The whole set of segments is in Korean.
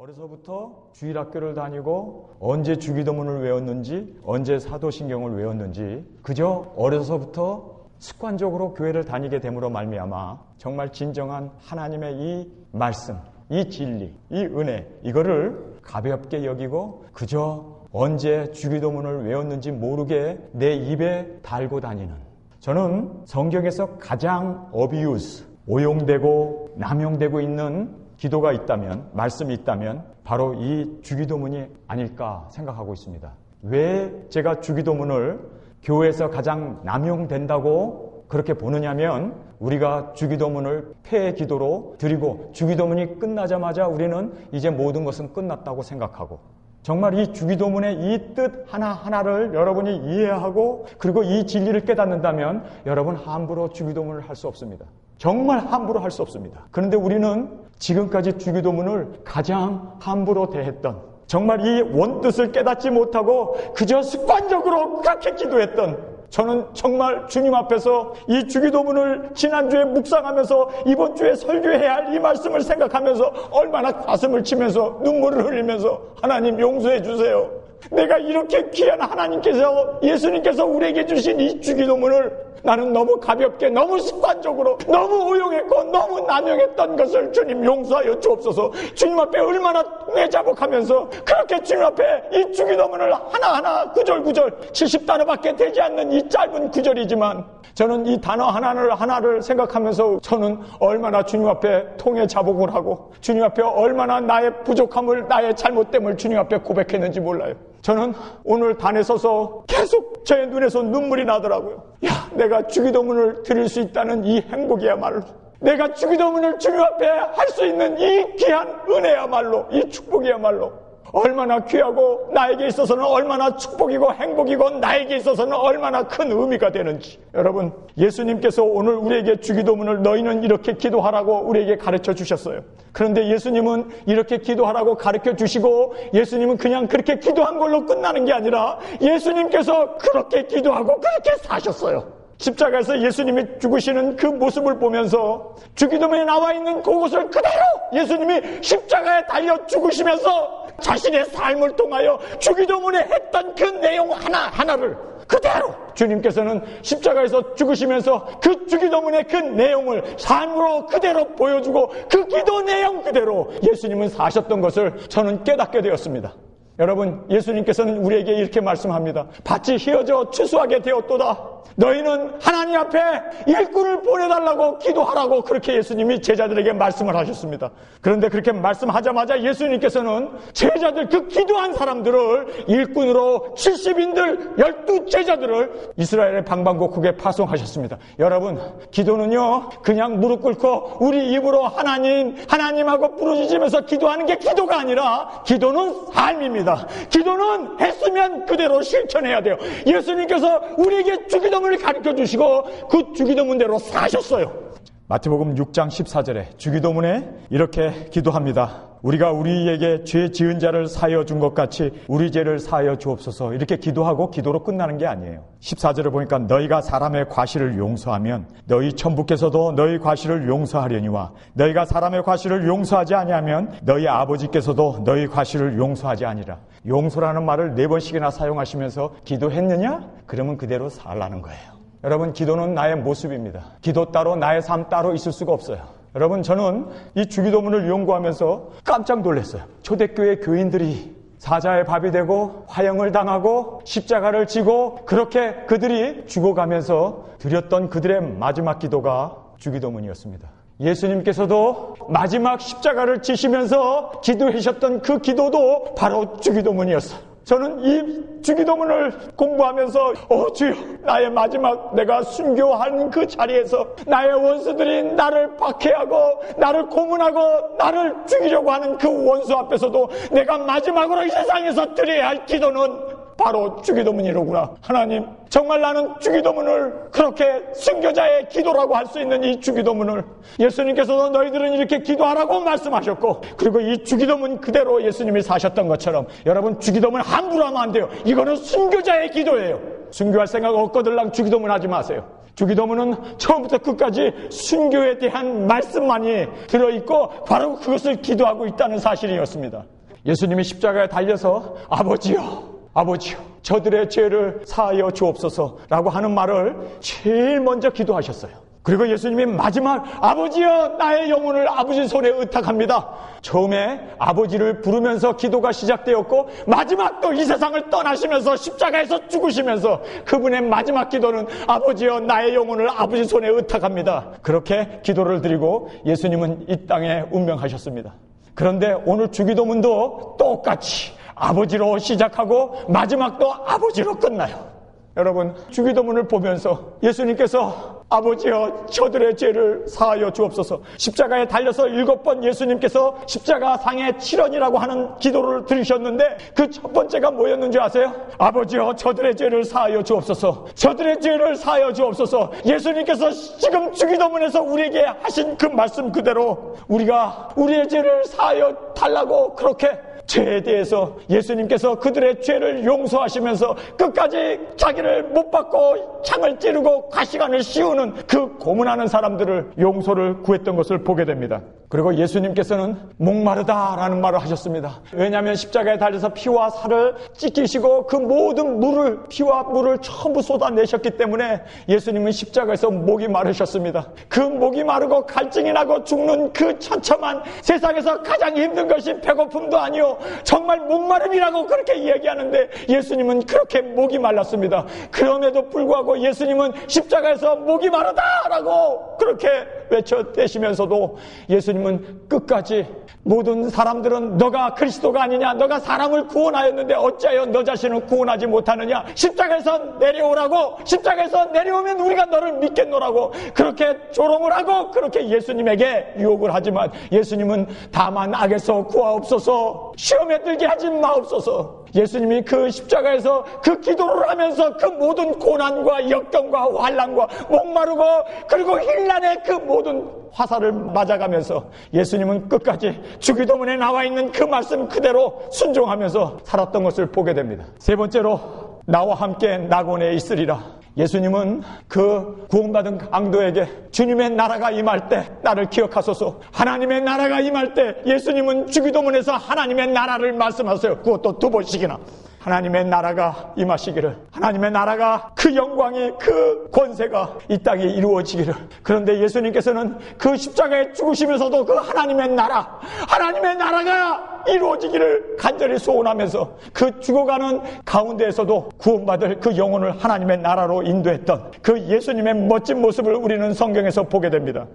어려서부터 주일학교를 다니고 언제 주기도문을 외웠는지, 언제 사도신경을 외웠는지 그저 어려서부터 습관적으로 교회를 다니게 됨으로 말미암아 정말 진정한 하나님의 이 말씀, 이 진리, 이 은혜 이거를 가볍게 여기고 그저 언제 주기도문을 외웠는지 모르게 내 입에 달고 다니는, 저는 성경에서 가장 오용되고 남용되고 있는 기도가 있다면, 말씀이 있다면 바로 이 주기도문이 아닐까 생각하고 있습니다. 왜 제가 주기도문을 교회에서 가장 남용된다고 그렇게 보느냐면, 우리가 주기도문을 폐의 기도로 드리고 주기도문이 끝나자마자 우리는 이제 모든 것은 끝났다고 생각하고, 정말 이 주기도문의 이 뜻 하나하나를 여러분이 이해하고 그리고 이 진리를 깨닫는다면 여러분 함부로 주기도문을 할 수 없습니다. 정말 함부로 할 수 없습니다. 그런데 우리는 지금까지 주기도문을 가장 함부로 대했던, 정말 이 원뜻을 깨닫지 못하고 그저 습관적으로 그렇게 기도했던, 저는 정말 주님 앞에서 이 주기도문을 지난주에 묵상하면서 이번 주에 설교해야 할 이 말씀을 생각하면서 얼마나 가슴을 치면서 눈물을 흘리면서 하나님 용서해 주세요. 내가 이렇게 귀한 하나님께서, 예수님께서 우리에게 주신 이 주기도문을 나는 너무 가볍게, 너무 습관적으로, 너무 오용했고 너무 남용했던 것을 주님 용서하여 주옵소서. 주님 앞에 얼마나 내자복하면서 그렇게 주님 앞에 이 주기도문을 하나하나 구절구절 70단어밖에 되지 않는 이 짧은 구절이지만 저는 이 단어 하나를 생각하면서 저는 얼마나 주님 앞에 통해 자복을 하고 주님 앞에 얼마나 나의 부족함을, 나의 잘못됨을 주님 앞에 고백했는지 몰라요. 저는 오늘 단에 서서 계속 저의 눈에서 눈물이 나더라고요. 내가 주기도문을 드릴 수 있다는 이 행복이야말로, 내가 주기도문을 주님 앞에 할 수 있는 이 귀한 은혜야말로, 이 축복이야말로 얼마나 귀하고 나에게 있어서는 얼마나 축복이고 행복이고 나에게 있어서는 얼마나 큰 의미가 되는지. 여러분, 예수님께서 오늘 우리에게 주기도문을 너희는 이렇게 기도하라고 우리에게 가르쳐 주셨어요. 그런데 예수님은 이렇게 기도하라고 가르쳐 주시고 예수님은 그냥 그렇게 기도한 걸로 끝나는 게 아니라 예수님께서 그렇게 기도하고 그렇게 사셨어요. 십자가에서 예수님이 죽으시는 그 모습을 보면서 주기도문에 나와 있는 그것을 그대로 예수님이 십자가에 달려 죽으시면서 자신의 삶을 통하여 주기도문에 했던 그 내용 하나하나를 그대로 주님께서는 십자가에서 죽으시면서 그 주기도문의 그 내용을 삶으로 그대로 보여주고 그 기도 내용 그대로 예수님은 사셨던 것을 저는 깨닫게 되었습니다. 여러분, 예수님께서는 우리에게 이렇게 말씀합니다. 밭이 휘어져 추수하게 되었도다. 너희는 하나님 앞에 일꾼을 보내달라고 기도하라고 그렇게 예수님이 제자들에게 말씀을 하셨습니다. 그런데 그렇게 말씀하자마자 예수님께서는 제자들, 그 기도한 사람들을 일꾼으로 70인들 12제자들을 이스라엘의 방방곡곡에 파송하셨습니다. 여러분, 기도는요 그냥 무릎 꿇고 우리 입으로 하나님하고 부르짖으면서 기도하는 게 기도가 아니라 기도는 삶입니다. 기도는 했으면 그대로 실천해야 돼요. 예수님께서 우리에게 주기도문을 가르쳐 주시고 그 주기도문대로 사셨어요. 마태복음 6장 14절에 주기도문에 이렇게 기도합니다. 우리가 우리에게 죄 지은 자를 사하여 준 것 같이 우리 죄를 사하여 주옵소서. 이렇게 기도하고 기도로 끝나는 게 아니에요. 14절을 보니까 너희가 사람의 과실을 용서하면 너희 천부께서도 너희 과실을 용서하려니와 너희가 사람의 과실을 용서하지 아니하면 너희 아버지께서도 너희 과실을 용서하지 아니라. 용서라는 말을 4번씩이나 사용하시면서 기도했느냐? 그러면 그대로 살라는 거예요. 여러분, 기도는 나의 모습입니다. 기도 따로 나의 삶 따로 있을 수가 없어요. 여러분, 저는 이 주기도문을 연구하면서 깜짝 놀랐어요. 초대교회 교인들이 사자의 밥이 되고 화형을 당하고 십자가를 지고 그렇게 그들이 죽어가면서 드렸던 그들의 마지막 기도가 주기도문이었습니다. 예수님께서도 마지막 십자가를 지시면서 기도하셨던 그 기도도 바로 주기도문이었어요. 저는 이 주기도문을 공부하면서 주여, 나의 마지막 내가 순교한 그 자리에서 나의 원수들이 나를 박해하고 나를 고문하고 나를 죽이려고 하는 그 원수 앞에서도 내가 마지막으로 이 세상에서 드려야 할 기도는 바로 주기도문이로구나. 하나님, 정말 나는 주기도문을 그렇게 순교자의 기도라고 할 수 있는 이 주기도문을 예수님께서도 너희들은 이렇게 기도하라고 말씀하셨고, 그리고 이 주기도문 그대로 예수님이 사셨던 것처럼 여러분, 주기도문 함부로 하면 안 돼요. 이거는 순교자의 기도예요. 순교할 생각 없거들랑 주기도문 하지 마세요. 주기도문은 처음부터 끝까지 순교에 대한 말씀만이 들어있고 바로 그것을 기도하고 있다는 사실이었습니다. 예수님이 십자가에 달려서 아버지여 저들의 죄를 사하여 주옵소서라고 하는 말을 제일 먼저 기도하셨어요. 그리고 예수님이 마지막 아버지여 나의 영혼을 아버지 손에 의탁합니다. 처음에 아버지를 부르면서 기도가 시작되었고 마지막 또 이 세상을 떠나시면서 십자가에서 죽으시면서 그분의 마지막 기도는 아버지여 나의 영혼을 아버지 손에 의탁합니다. 그렇게 기도를 드리고 예수님은 이 땅에 운명하셨습니다. 그런데 오늘 주기도문도 똑같이 아버지로 시작하고 마지막도 아버지로 끝나요. 여러분, 주기도문을 보면서 예수님께서 아버지여 저들의 죄를 사하여 주옵소서, 십자가에 달려서 7번 예수님께서 십자가 상의 7원이라고 하는 기도를 들으셨는데 그 첫 번째가 뭐였는 줄 아세요? 아버지여 저들의 죄를 사하여 주옵소서, 저들의 죄를 사하여 주옵소서. 예수님께서 지금 주기도문에서 우리에게 하신 그 말씀 그대로 우리가 우리의 죄를 사하여 달라고 그렇게 죄에 대해서 예수님께서 그들의 죄를 용서하시면서 끝까지 자기를 못 받고 창을 찌르고 가시관을 씌우는 그 고문하는 사람들을 용서를 구했던 것을 보게 됩니다. 그리고 예수님께서는 목마르다라는 말을 하셨습니다. 왜냐하면 십자가에 달려서 피와 살을 찢기시고 그 모든 물을, 피와 물을 전부 쏟아내셨기 때문에 예수님은 십자가에서 목이 마르셨습니다. 그 목이 마르고 갈증이 나고 죽는 그 처참한 세상에서 가장 힘든 것이 배고픔도 아니요 정말 목마름이라고 그렇게 얘기하는데 예수님은 그렇게 목이 말랐습니다. 그럼에도 불구하고 예수님은 십자가에서 목이 마르다라고 그렇게 외쳐대시면서도 예수님은 끝까지 모든 사람들은 너가 그리스도가 아니냐, 너가 사람을 구원하였는데 어찌하여 너 자신을 구원하지 못하느냐, 십자가에서 내려오라고, 십자가에서 내려오면 우리가 너를 믿겠노라고 그렇게 조롱을 하고 그렇게 예수님에게 유혹을 하지만 예수님은 다만 악에서 구하옵소서, 시험에 들게 하지 마옵소서. 예수님이 그 십자가에서 그 기도를 하면서 그 모든 고난과 역경과 환난과 목마르고 그리고 힐난의 그 모든 화살을 맞아가면서 예수님은 끝까지 주기도문에 나와 있는 그 말씀 그대로 순종하면서 살았던 것을 보게 됩니다. 세 번째로 나와 함께 낙원에 있으리라. 예수님은 그 구원받은 강도에게 주님의 나라가 임할 때 나를 기억하소서, 하나님의 나라가 임할 때 예수님은 주기도문에서 하나님의 나라를 말씀하세요. 그것도 2번씩이나. 하나님의 나라가 임하시기를, 하나님의 나라가 그 영광이 그 권세가 이 땅에 이루어지기를. 그런데 예수님께서는 그 십자가에 죽으시면서도 그 하나님의 나라가 이루어지기를 간절히 소원하면서 그 죽어가는 가운데에서도 구원받을 그 영혼을 하나님의 나라로 인도했던 그 예수님의 멋진 모습을 우리는 성경에서 보게 됩니다.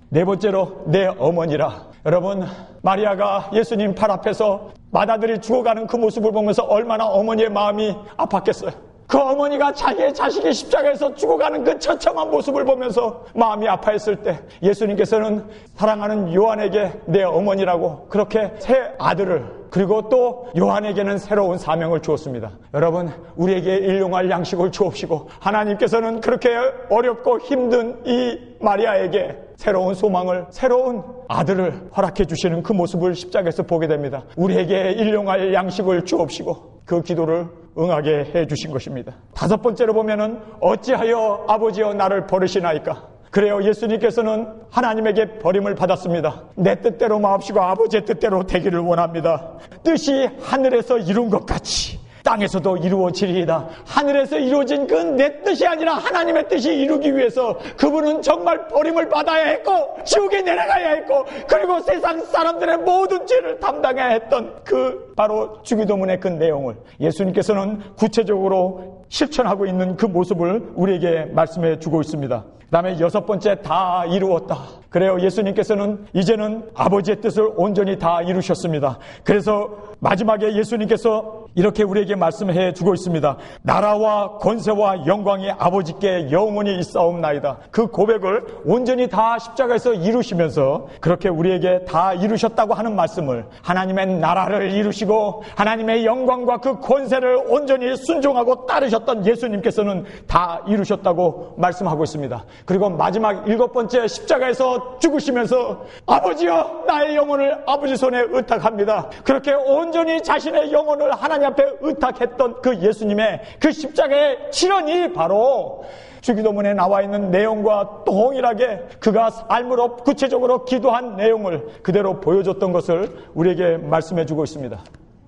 네 번째로 내 어머니라. 여러분, 마리아가 예수님 팔 앞에서 맏아들이 죽어가는 그 모습을 보면서 얼마나 어머니의 마음이 아팠겠어요. 그 어머니가 자기의 자식이 십자가에서 죽어가는 그 처참한 모습을 보면서 마음이 아파했을 때 예수님께서는 사랑하는 요한에게 내 어머니라고 그렇게 새 아들을, 그리고 또 요한에게는 새로운 사명을 주었습니다. 여러분, 우리에게 일용할 양식을 주옵시고 하나님께서는 그렇게 어렵고 힘든 이 마리아에게 새로운 소망을, 새로운 아들을 허락해 주시는 그 모습을 십자가에서 보게 됩니다. 우리에게 일용할 양식을 주옵시고 그 기도를 응하게 해 주신 것입니다. 5번째로 보면은 어찌하여 아버지여 나를 버리시나이까. 그래요, 예수님께서는 하나님에게 버림을 받았습니다. 내 뜻대로 마옵시고 아버지의 뜻대로 되기를 원합니다. 뜻이 하늘에서 이룬 것 같이 땅에서도 이루어지리이다. 하늘에서 이루어진 그 내 뜻이 아니라 하나님의 뜻이 이루기 위해서 그분은 정말 버림을 받아야 했고 지옥에 내려가야 했고 그리고 세상 사람들의 모든 죄를 담당해야 했던 그 바로 주기도문의 그 내용을 예수님께서는 구체적으로 실천하고 있는 그 모습을 우리에게 말씀해 주고 있습니다. 그 다음에 6번째, 다 이루었다. 그래요, 예수님께서는 이제는 아버지의 뜻을 온전히 다 이루셨습니다. 그래서 마지막에 예수님께서 이렇게 우리에게 말씀해 주고 있습니다. 나라와 권세와 영광이 아버지께 영원히 있사옵나이다. 그 고백을 온전히 다 십자가에서 이루시면서 그렇게 우리에게 다 이루셨다고 하는 말씀을, 하나님의 나라를 이루시고 하나님의 영광과 그 권세를 온전히 순종하고 따르셨던 예수님께서는 다 이루셨다고 말씀하고 있습니다. 그리고 마지막 7번째, 십자가에서 십자가에서 죽으시면서 아버지여 나의 영혼을 아버지 손에 의탁합니다. 그렇게 온전히 자신의 영혼을 하나님 앞에 의탁했던 그 예수님의 그 십자가의 실현이 바로 주기도문에 나와 있는 내용과 동일하게 그가 삶으로 구체적으로 기도한 내용을 그대로 보여줬던 것을 우리에게 말씀해 주고 있습니다.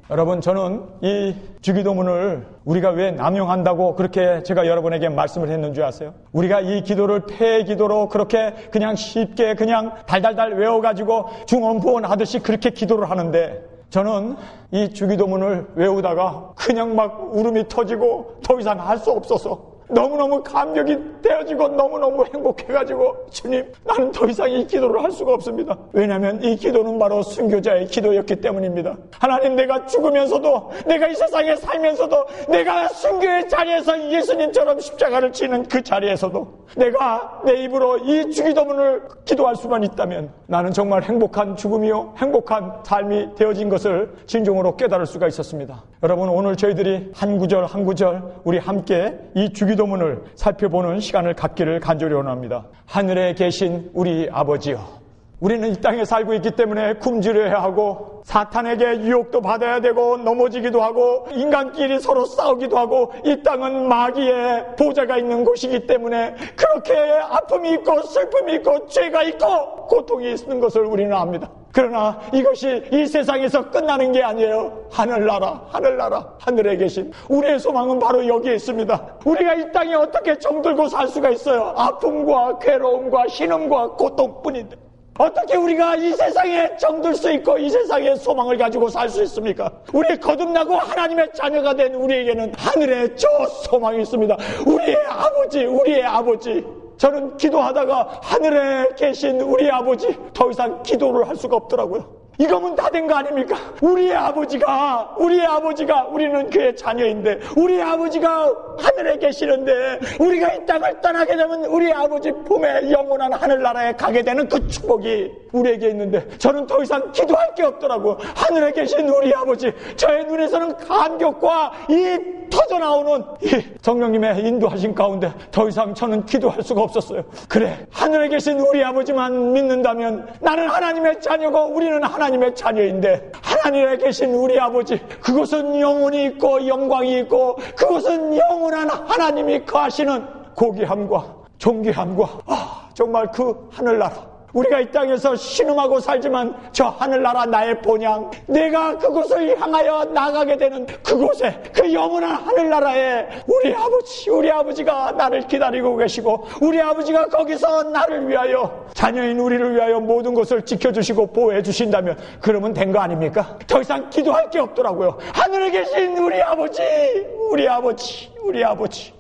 여러분, 저는 이 주기도문을 우리가 왜 남용한다고 그렇게 제가 여러분에게 말씀을 했는 줄 아세요? 우리가 이 기도를 폐 기도로 그렇게 그냥 쉽게 그냥 달달달 외워가지고 중언부언 하듯이 그렇게 기도를 하는데, 저는 이 주기도문을 외우다가 그냥 막 울음이 터지고 더 이상 할 수 없어서 너무너무 감격이 되어지고 너무너무 행복해가지고, 주님, 나는 더 이상 이 기도를 할 수가 없습니다. 왜냐하면 이 기도는 바로 순교자의 기도였기 때문입니다. 하나님, 내가 죽으면서도, 내가 이 세상에 살면서도, 내가 순교의 자리에서 예수님처럼 십자가를 지는 그 자리에서도 내가 내 입으로 이 주기도문을 기도할 수만 있다면 나는 정말 행복한 죽음이요 행복한 삶이 되어진 것을 진정으로 깨달을 수가 있었습니다. 여러분, 오늘 저희들이 한 구절 한 구절 우리 함께 이 주기도문을 살펴보는 시간을 갖기를 간절히 원합니다. 하늘에 계신 우리 아버지여, 우리는 이 땅에 살고 있기 때문에 굶주려야 하고 사탄에게 유혹도 받아야 되고 넘어지기도 하고 인간끼리 서로 싸우기도 하고, 이 땅은 마귀의 보좌가 있는 곳이기 때문에 그렇게 아픔이 있고 슬픔이 있고 죄가 있고 고통이 있는 것을 우리는 압니다. 그러나 이것이 이 세상에서 끝나는 게 아니에요. 하늘나라, 하늘나라, 하늘에 계신 우리의 소망은 바로 여기에 있습니다. 우리가 이 땅에 어떻게 정들고 살 수가 있어요? 아픔과 괴로움과 신음과 고통뿐인데 어떻게 우리가 이 세상에 정들 수 있고 이 세상에 소망을 가지고 살 수 있습니까? 우리 거듭나고 하나님의 자녀가 된 우리에게는 하늘에 저 소망이 있습니다. 우리의 아버지, 우리의 아버지. 저는 기도하다가 하늘에 계신 우리 아버지, 더 이상 기도를 할 수가 없더라고요. 이거면 다 된 거 아닙니까? 우리의 아버지가, 우리는 그의 자녀인데, 우리의 아버지가 하늘에 계시는데, 우리가 이 땅을 떠나게 되면 우리 아버지 품에 영원한 하늘나라에 가게 되는 그 축복이 우리에게 있는데, 저는 더 이상 기도할 게 없더라고요. 하늘에 계신 우리 아버지, 저의 눈에서는 감격과 이 터져나오는 이 성령님의 인도하신 가운데 더 이상 저는 기도할 수가 없었어요. 그래, 하늘에 계신 우리 아버지만 믿는다면 나는 하나님의 자녀고 우리는 하나님의 자녀인데, 하나님에 계신 우리 아버지, 그것은 영혼이 있고 영광이 있고 그것은 영원한 하나님이 거하시는 고귀함과 존귀함과 정말 그 하늘나라, 우리가 이 땅에서 신음하고 살지만 저 하늘나라 나의 본향, 내가 그곳을 향하여 나가게 되는 그곳에, 그 영원한 하늘나라에 우리 아버지가 나를 기다리고 계시고, 우리 아버지가 거기서 나를 위하여, 자녀인 우리를 위하여 모든 것을 지켜주시고 보호해 주신다면 그러면 된 거 아닙니까? 더 이상 기도할 게 없더라고요. 하늘에 계신 우리 아버지, 우리 아버지, 우리 아버지.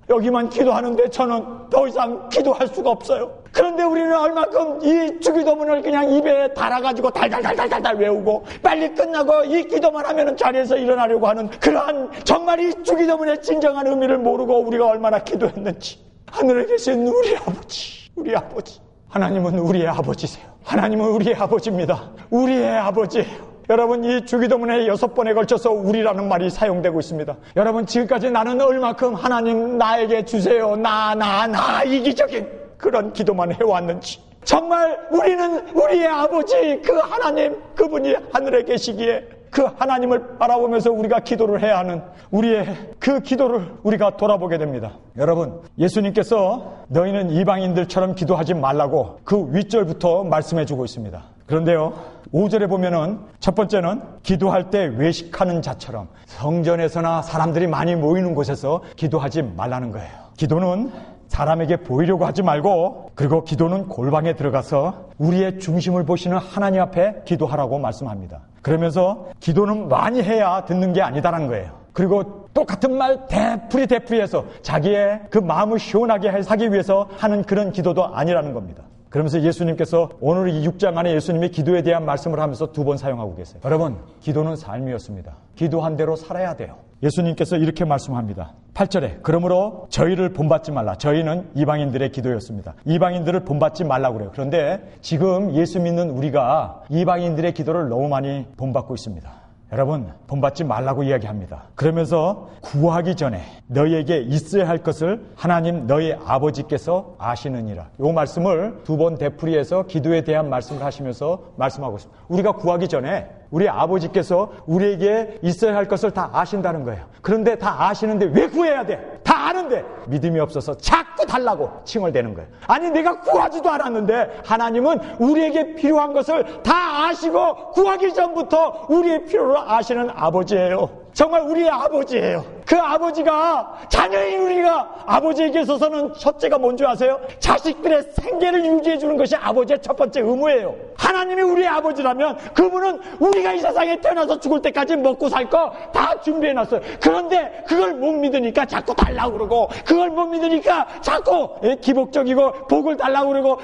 여기만 기도하는데 저는 더 이상 기도할 수가 없어요. 그런데 우리는 얼마큼 이 주기도문을 그냥 입에 달아가지고 달달달달달 외우고 빨리 끝나고 이 기도만 하면 자리에서 일어나려고 하는 그러한, 정말 이 주기도문의 진정한 의미를 모르고 우리가 얼마나 기도했는지. 하늘에 계신 우리 아버지, 우리 아버지. 하나님은 우리의 아버지세요. 하나님은 우리의 아버지입니다. 우리의 아버지예요. 여러분, 이 주기도문에 6번에 걸쳐서 우리라는 말이 사용되고 있습니다. 여러분, 지금까지 나는 얼마큼 하나님 나에게 주세요, 나 이기적인 그런 기도만 해왔는지, 정말 우리는 우리의 아버지, 그 하나님, 그분이 하늘에 계시기에 그 하나님을 바라보면서 우리가 기도를 해야 하는 우리의 그 기도를 우리가 돌아보게 됩니다. 여러분, 예수님께서 너희는 이방인들처럼 기도하지 말라고 그 윗절부터 말씀해주고 있습니다. 그런데요, 5절에 보면은 첫 번째는 기도할 때 외식하는 자처럼 성전에서나 사람들이 많이 모이는 곳에서 기도하지 말라는 거예요. 기도는 사람에게 보이려고 하지 말고, 그리고 기도는 골방에 들어가서 우리의 중심을 보시는 하나님 앞에 기도하라고 말씀합니다. 그러면서 기도는 많이 해야 듣는 게 아니다라는 거예요. 그리고 똑같은 말 되풀이해서 자기의 그 마음을 시원하게 하기 위해서 하는 그런 기도도 아니라는 겁니다. 그러면서 예수님께서 오늘 이 6장 안에 예수님이 기도에 대한 말씀을 하면서 2번 사용하고 계세요. 여러분, 기도는 삶이었습니다. 기도한 대로 살아야 돼요. 예수님께서 이렇게 말씀합니다. 8절에 그러므로 저희를 본받지 말라. 저희는 이방인들의 기도였습니다. 이방인들을 본받지 말라고 그래요. 그런데 지금 예수 믿는 우리가 이방인들의 기도를 너무 많이 본받고 있습니다. 여러분, 본받지 말라고 이야기합니다. 그러면서 구하기 전에 너희에게 있어야 할 것을 하나님 너희 아버지께서 아시느니라. 이 말씀을 두 번 되풀이해서 기도에 대한 말씀을 하시면서 말씀하고 있습니다. 우리가 구하기 전에 우리 아버지께서 우리에게 있어야 할 것을 다 아신다는 거예요. 그런데 다 아시는데 왜 구해야 돼? 다 아는데 믿음이 없어서 자꾸 달라고 칭얼대는 거예요. 아니, 내가 구하지도 않았는데 하나님은 우리에게 필요한 것을 다 아시고 구하기 전부터 우리의 필요를 아시는 아버지예요. 정말 우리의 아버지예요. 그 아버지가, 자녀인 우리가 아버지에게 있어서는 첫째가 뭔지 아세요? 자식들의 생계를 유지해 주는 것이 아버지의 첫 번째 의무예요. 하나님이 우리의 아버지라면 그분은 우리가 이 세상에 태어나서 죽을 때까지 먹고 살 거 다 준비해 놨어요. 그런데 그걸 못 믿으니까 자꾸 달라고 그러고, 그걸 못 믿으니까 자꾸 기복적이고 복을 달라고 그러고.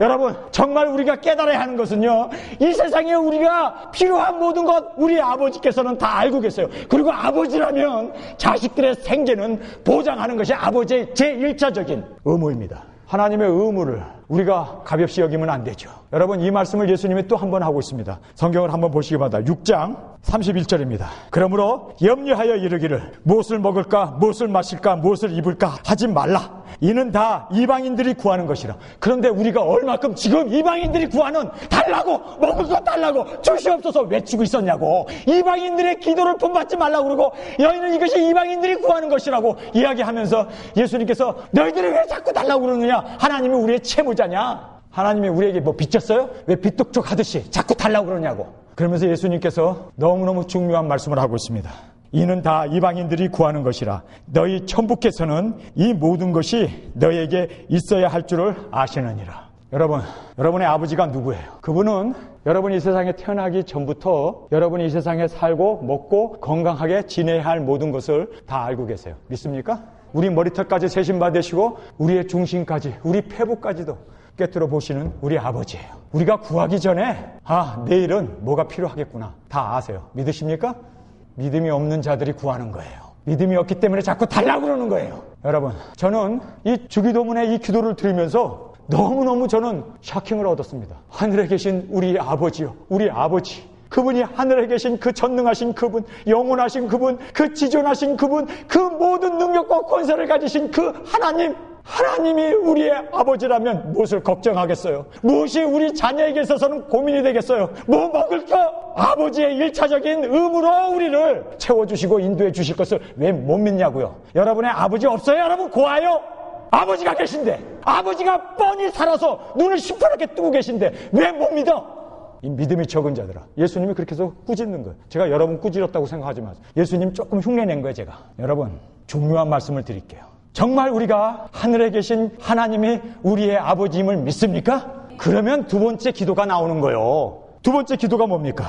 여러분, 정말 우리가 깨달아야 하는 것은요, 이 세상에 우리가 필요한 모든 것 우리 아버지께서는 다 알고 계세요. 그리고 아버지라면 자식들의 생계는 보장하는 것이 아버지의 제1차적인 의무입니다. 하나님의 의무를 우리가 가볍이 여기면 안 되죠. 여러분, 이 말씀을 예수님이 또 한 번 하고 있습니다. 성경을 한번 보시기 바랍니다. 6장 31절입니다. 그러므로 염려하여 이르기를 무엇을 먹을까, 무엇을 마실까, 무엇을 입을까 하지 말라. 이는 다 이방인들이 구하는 것이라. 그런데 우리가 얼마큼 지금 이방인들이 구하는, 달라고, 먹을 것 달라고 주시옵소서 외치고 있었냐고. 이방인들의 기도를 본받지 말라고 그러고, 너희는 이것이 이방인들이 구하는 것이라고 이야기하면서 예수님께서 너희들이 왜 자꾸 달라고 그러느냐? 하나님이 우리의 채무자냐? 하나님이 우리에게 뭐 빚졌어요? 왜 빚독촉 하듯이 자꾸 달라고 그러냐고. 그러면서 예수님께서 너무너무 중요한 말씀을 하고 있습니다. 이는 다 이방인들이 구하는 것이라. 너희 천부께서는 이 모든 것이 너희에게 있어야 할 줄을 아시느니라. 여러분, 여러분의 아버지가 누구예요? 그분은 여러분이 이 세상에 태어나기 전부터 여러분이 이 세상에 살고 먹고 건강하게 지내야 할 모든 것을 다 알고 계세요. 믿습니까? 우리 머리털까지 세심받으시고 우리의 중심까지, 우리 폐부까지도 꿰뚫어 보시는 우리 아버지예요. 우리가 구하기 전에 내일은 뭐가 필요하겠구나 다 아세요. 믿으십니까? 믿음이 없는 자들이 구하는 거예요. 믿음이 없기 때문에 자꾸 달라고 그러는 거예요. 여러분, 저는 이 주기도문의 이 기도를 들으면서 너무너무 저는 샤킹을 얻었습니다. 하늘에 계신 우리 아버지요, 우리 아버지, 그분이 하늘에 계신 그 전능하신 그분, 영원하신 그분, 그 지존하신 그분, 그 모든 능력과 권세를 가지신 그 하나님이 우리의 아버지라면 무엇을 걱정하겠어요? 무엇이 우리 자녀에게 있어서는 고민이 되겠어요? 뭐 먹을까? 아버지의 1차적인 의무로 우리를 채워주시고 인도해 주실 것을 왜 못 믿냐고요? 여러분의 아버지 없어요? 여러분 고아요? 아버지가 계신데, 아버지가 뻔히 살아서 눈을 시퍼렇게 뜨고 계신데 왜 못 믿어? 이 믿음이 적은 자들아. 예수님이 그렇게 해서 꾸짖는 거예요. 제가 여러분 꾸짖었다고 생각하지 마세요. 예수님 조금 흉내낸 거예요, 제가. 여러분, 중요한 말씀을 드릴게요. 정말 우리가 하늘에 계신 하나님이 우리의 아버지임을 믿습니까? 그러면 두 번째 기도가 나오는 거예요. 두 번째 기도가 뭡니까?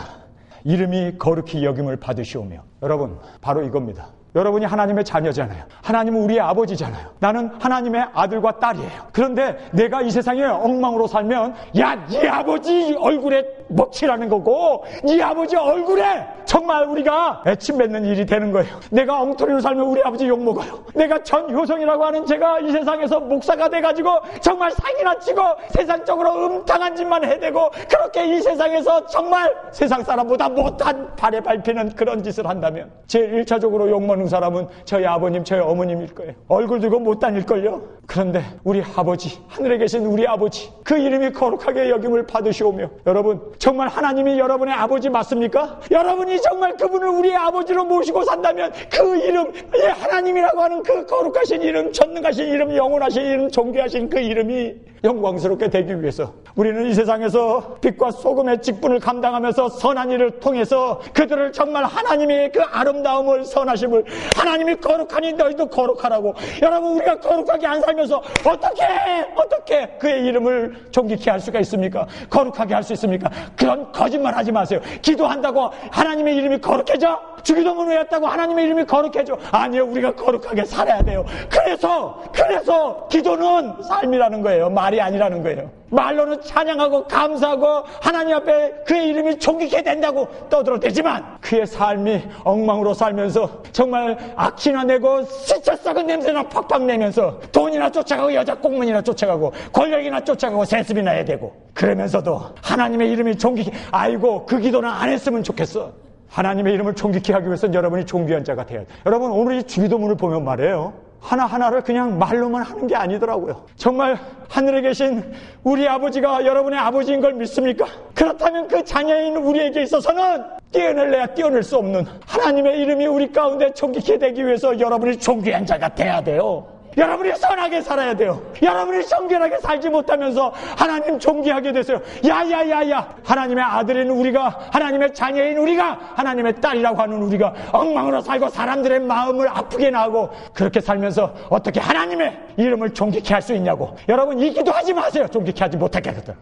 이름이 거룩히 여김을 받으시오며. 여러분, 바로 이겁니다. 여러분이 하나님의 자녀잖아요. 하나님은 우리의 아버지잖아요. 나는 하나님의 아들과 딸이에요. 그런데 내가 이 세상에 엉망으로 살면 네 아버지 얼굴에 먹칠하는 거고 네 아버지 얼굴에 정말 우리가 애침 맺는 일이 되는 거예요. 내가 엉터리로 살면 우리 아버지 욕먹어요. 내가 전효성이라고 하는 제가 이 세상에서 목사가 돼가지고 정말 사기나 치고 세상적으로 음탕한 짓만 해대고 그렇게 이 세상에서 정말 세상 사람보다 못한 발에 밟히는 그런 짓을 한다면 제일 1차적으로 욕먹는 사람은 저희 아버님, 저희 어머님일 거예요. 얼굴 들고 못 다닐걸요. 그런데 우리 아버지, 하늘에 계신 우리 아버지, 그 이름이 거룩하게 여김을 받으시오며. 여러분, 정말 하나님이 여러분의 아버지 맞습니까? 여러분이 정말 그분을 우리의 아버지로 모시고 산다면 그 이름, 하나님이라고 하는 그 거룩하신 이름, 전능하신 이름, 영원하신 이름, 존귀하신 그 이름이 영광스럽게 되기 위해서 우리는 이 세상에서 빛과 소금의 직분을 감당하면서 선한 일을 통해서 그들을 정말 하나님의 그 아름다움을, 선하심을, 하나님이 거룩하니 너희도 거룩하라고. 여러분, 우리가 거룩하게 안 살면서 어떻게 그의 이름을 존귀케 할 수가 있습니까? 거룩하게 할 수 있습니까? 그런 거짓말 하지 마세요. 기도한다고 하나님의 이름이 거룩해져? 주기도문 외웠다고 하나님의 이름이 거룩해져? 아니요, 우리가 거룩하게 살아야 돼요. 그래서 기도는 삶이라는 거예요. 말이 아니라는 거예요. 말로는 찬양하고 감사하고 하나님 앞에 그의 이름이 존귀케 된다고 떠들어대지만 그의 삶이 엉망으로 살면서 정말 악취나 내고 시체 썩은 냄새나 팍팍 내면서 돈이나 쫓아가고 여자 꽁문이나 쫓아가고 권력이나 쫓아가고 세습이나 해야 되고 그러면서도 하나님의 이름이 존귀케, 아이고 그 기도는 안 했으면 좋겠어. 하나님의 이름을 존귀케 하기 위해서는 여러분이 존귀한 자가 돼야 돼요. 여러분, 오늘 이 주기도문을 보면 말이에요, 하나하나를 그냥 말로만 하는 게 아니더라고요. 정말 하늘에 계신 우리 아버지가 여러분의 아버지인 걸 믿습니까? 그렇다면 그 자녀인 우리에게 있어서는 뛰어낼래야 뛰어낼 수 없는 하나님의 이름이 우리 가운데 존귀케 되기 위해서 여러분이 존귀한 자가 돼야 돼요. 여러분이 선하게 살아야 돼요. 여러분이 정결하게 살지 못하면서 하나님 존귀하게 되세요. 야야야야, 하나님의 아들인 우리가, 하나님의 자녀인 우리가, 하나님의 딸이라고 하는 우리가 엉망으로 살고 사람들의 마음을 아프게 나하고 그렇게 살면서 어떻게 하나님의 이름을 존귀케 할 수 있냐고. 여러분, 이 기도하지 마세요. 존귀케 하지 못하게 하거든.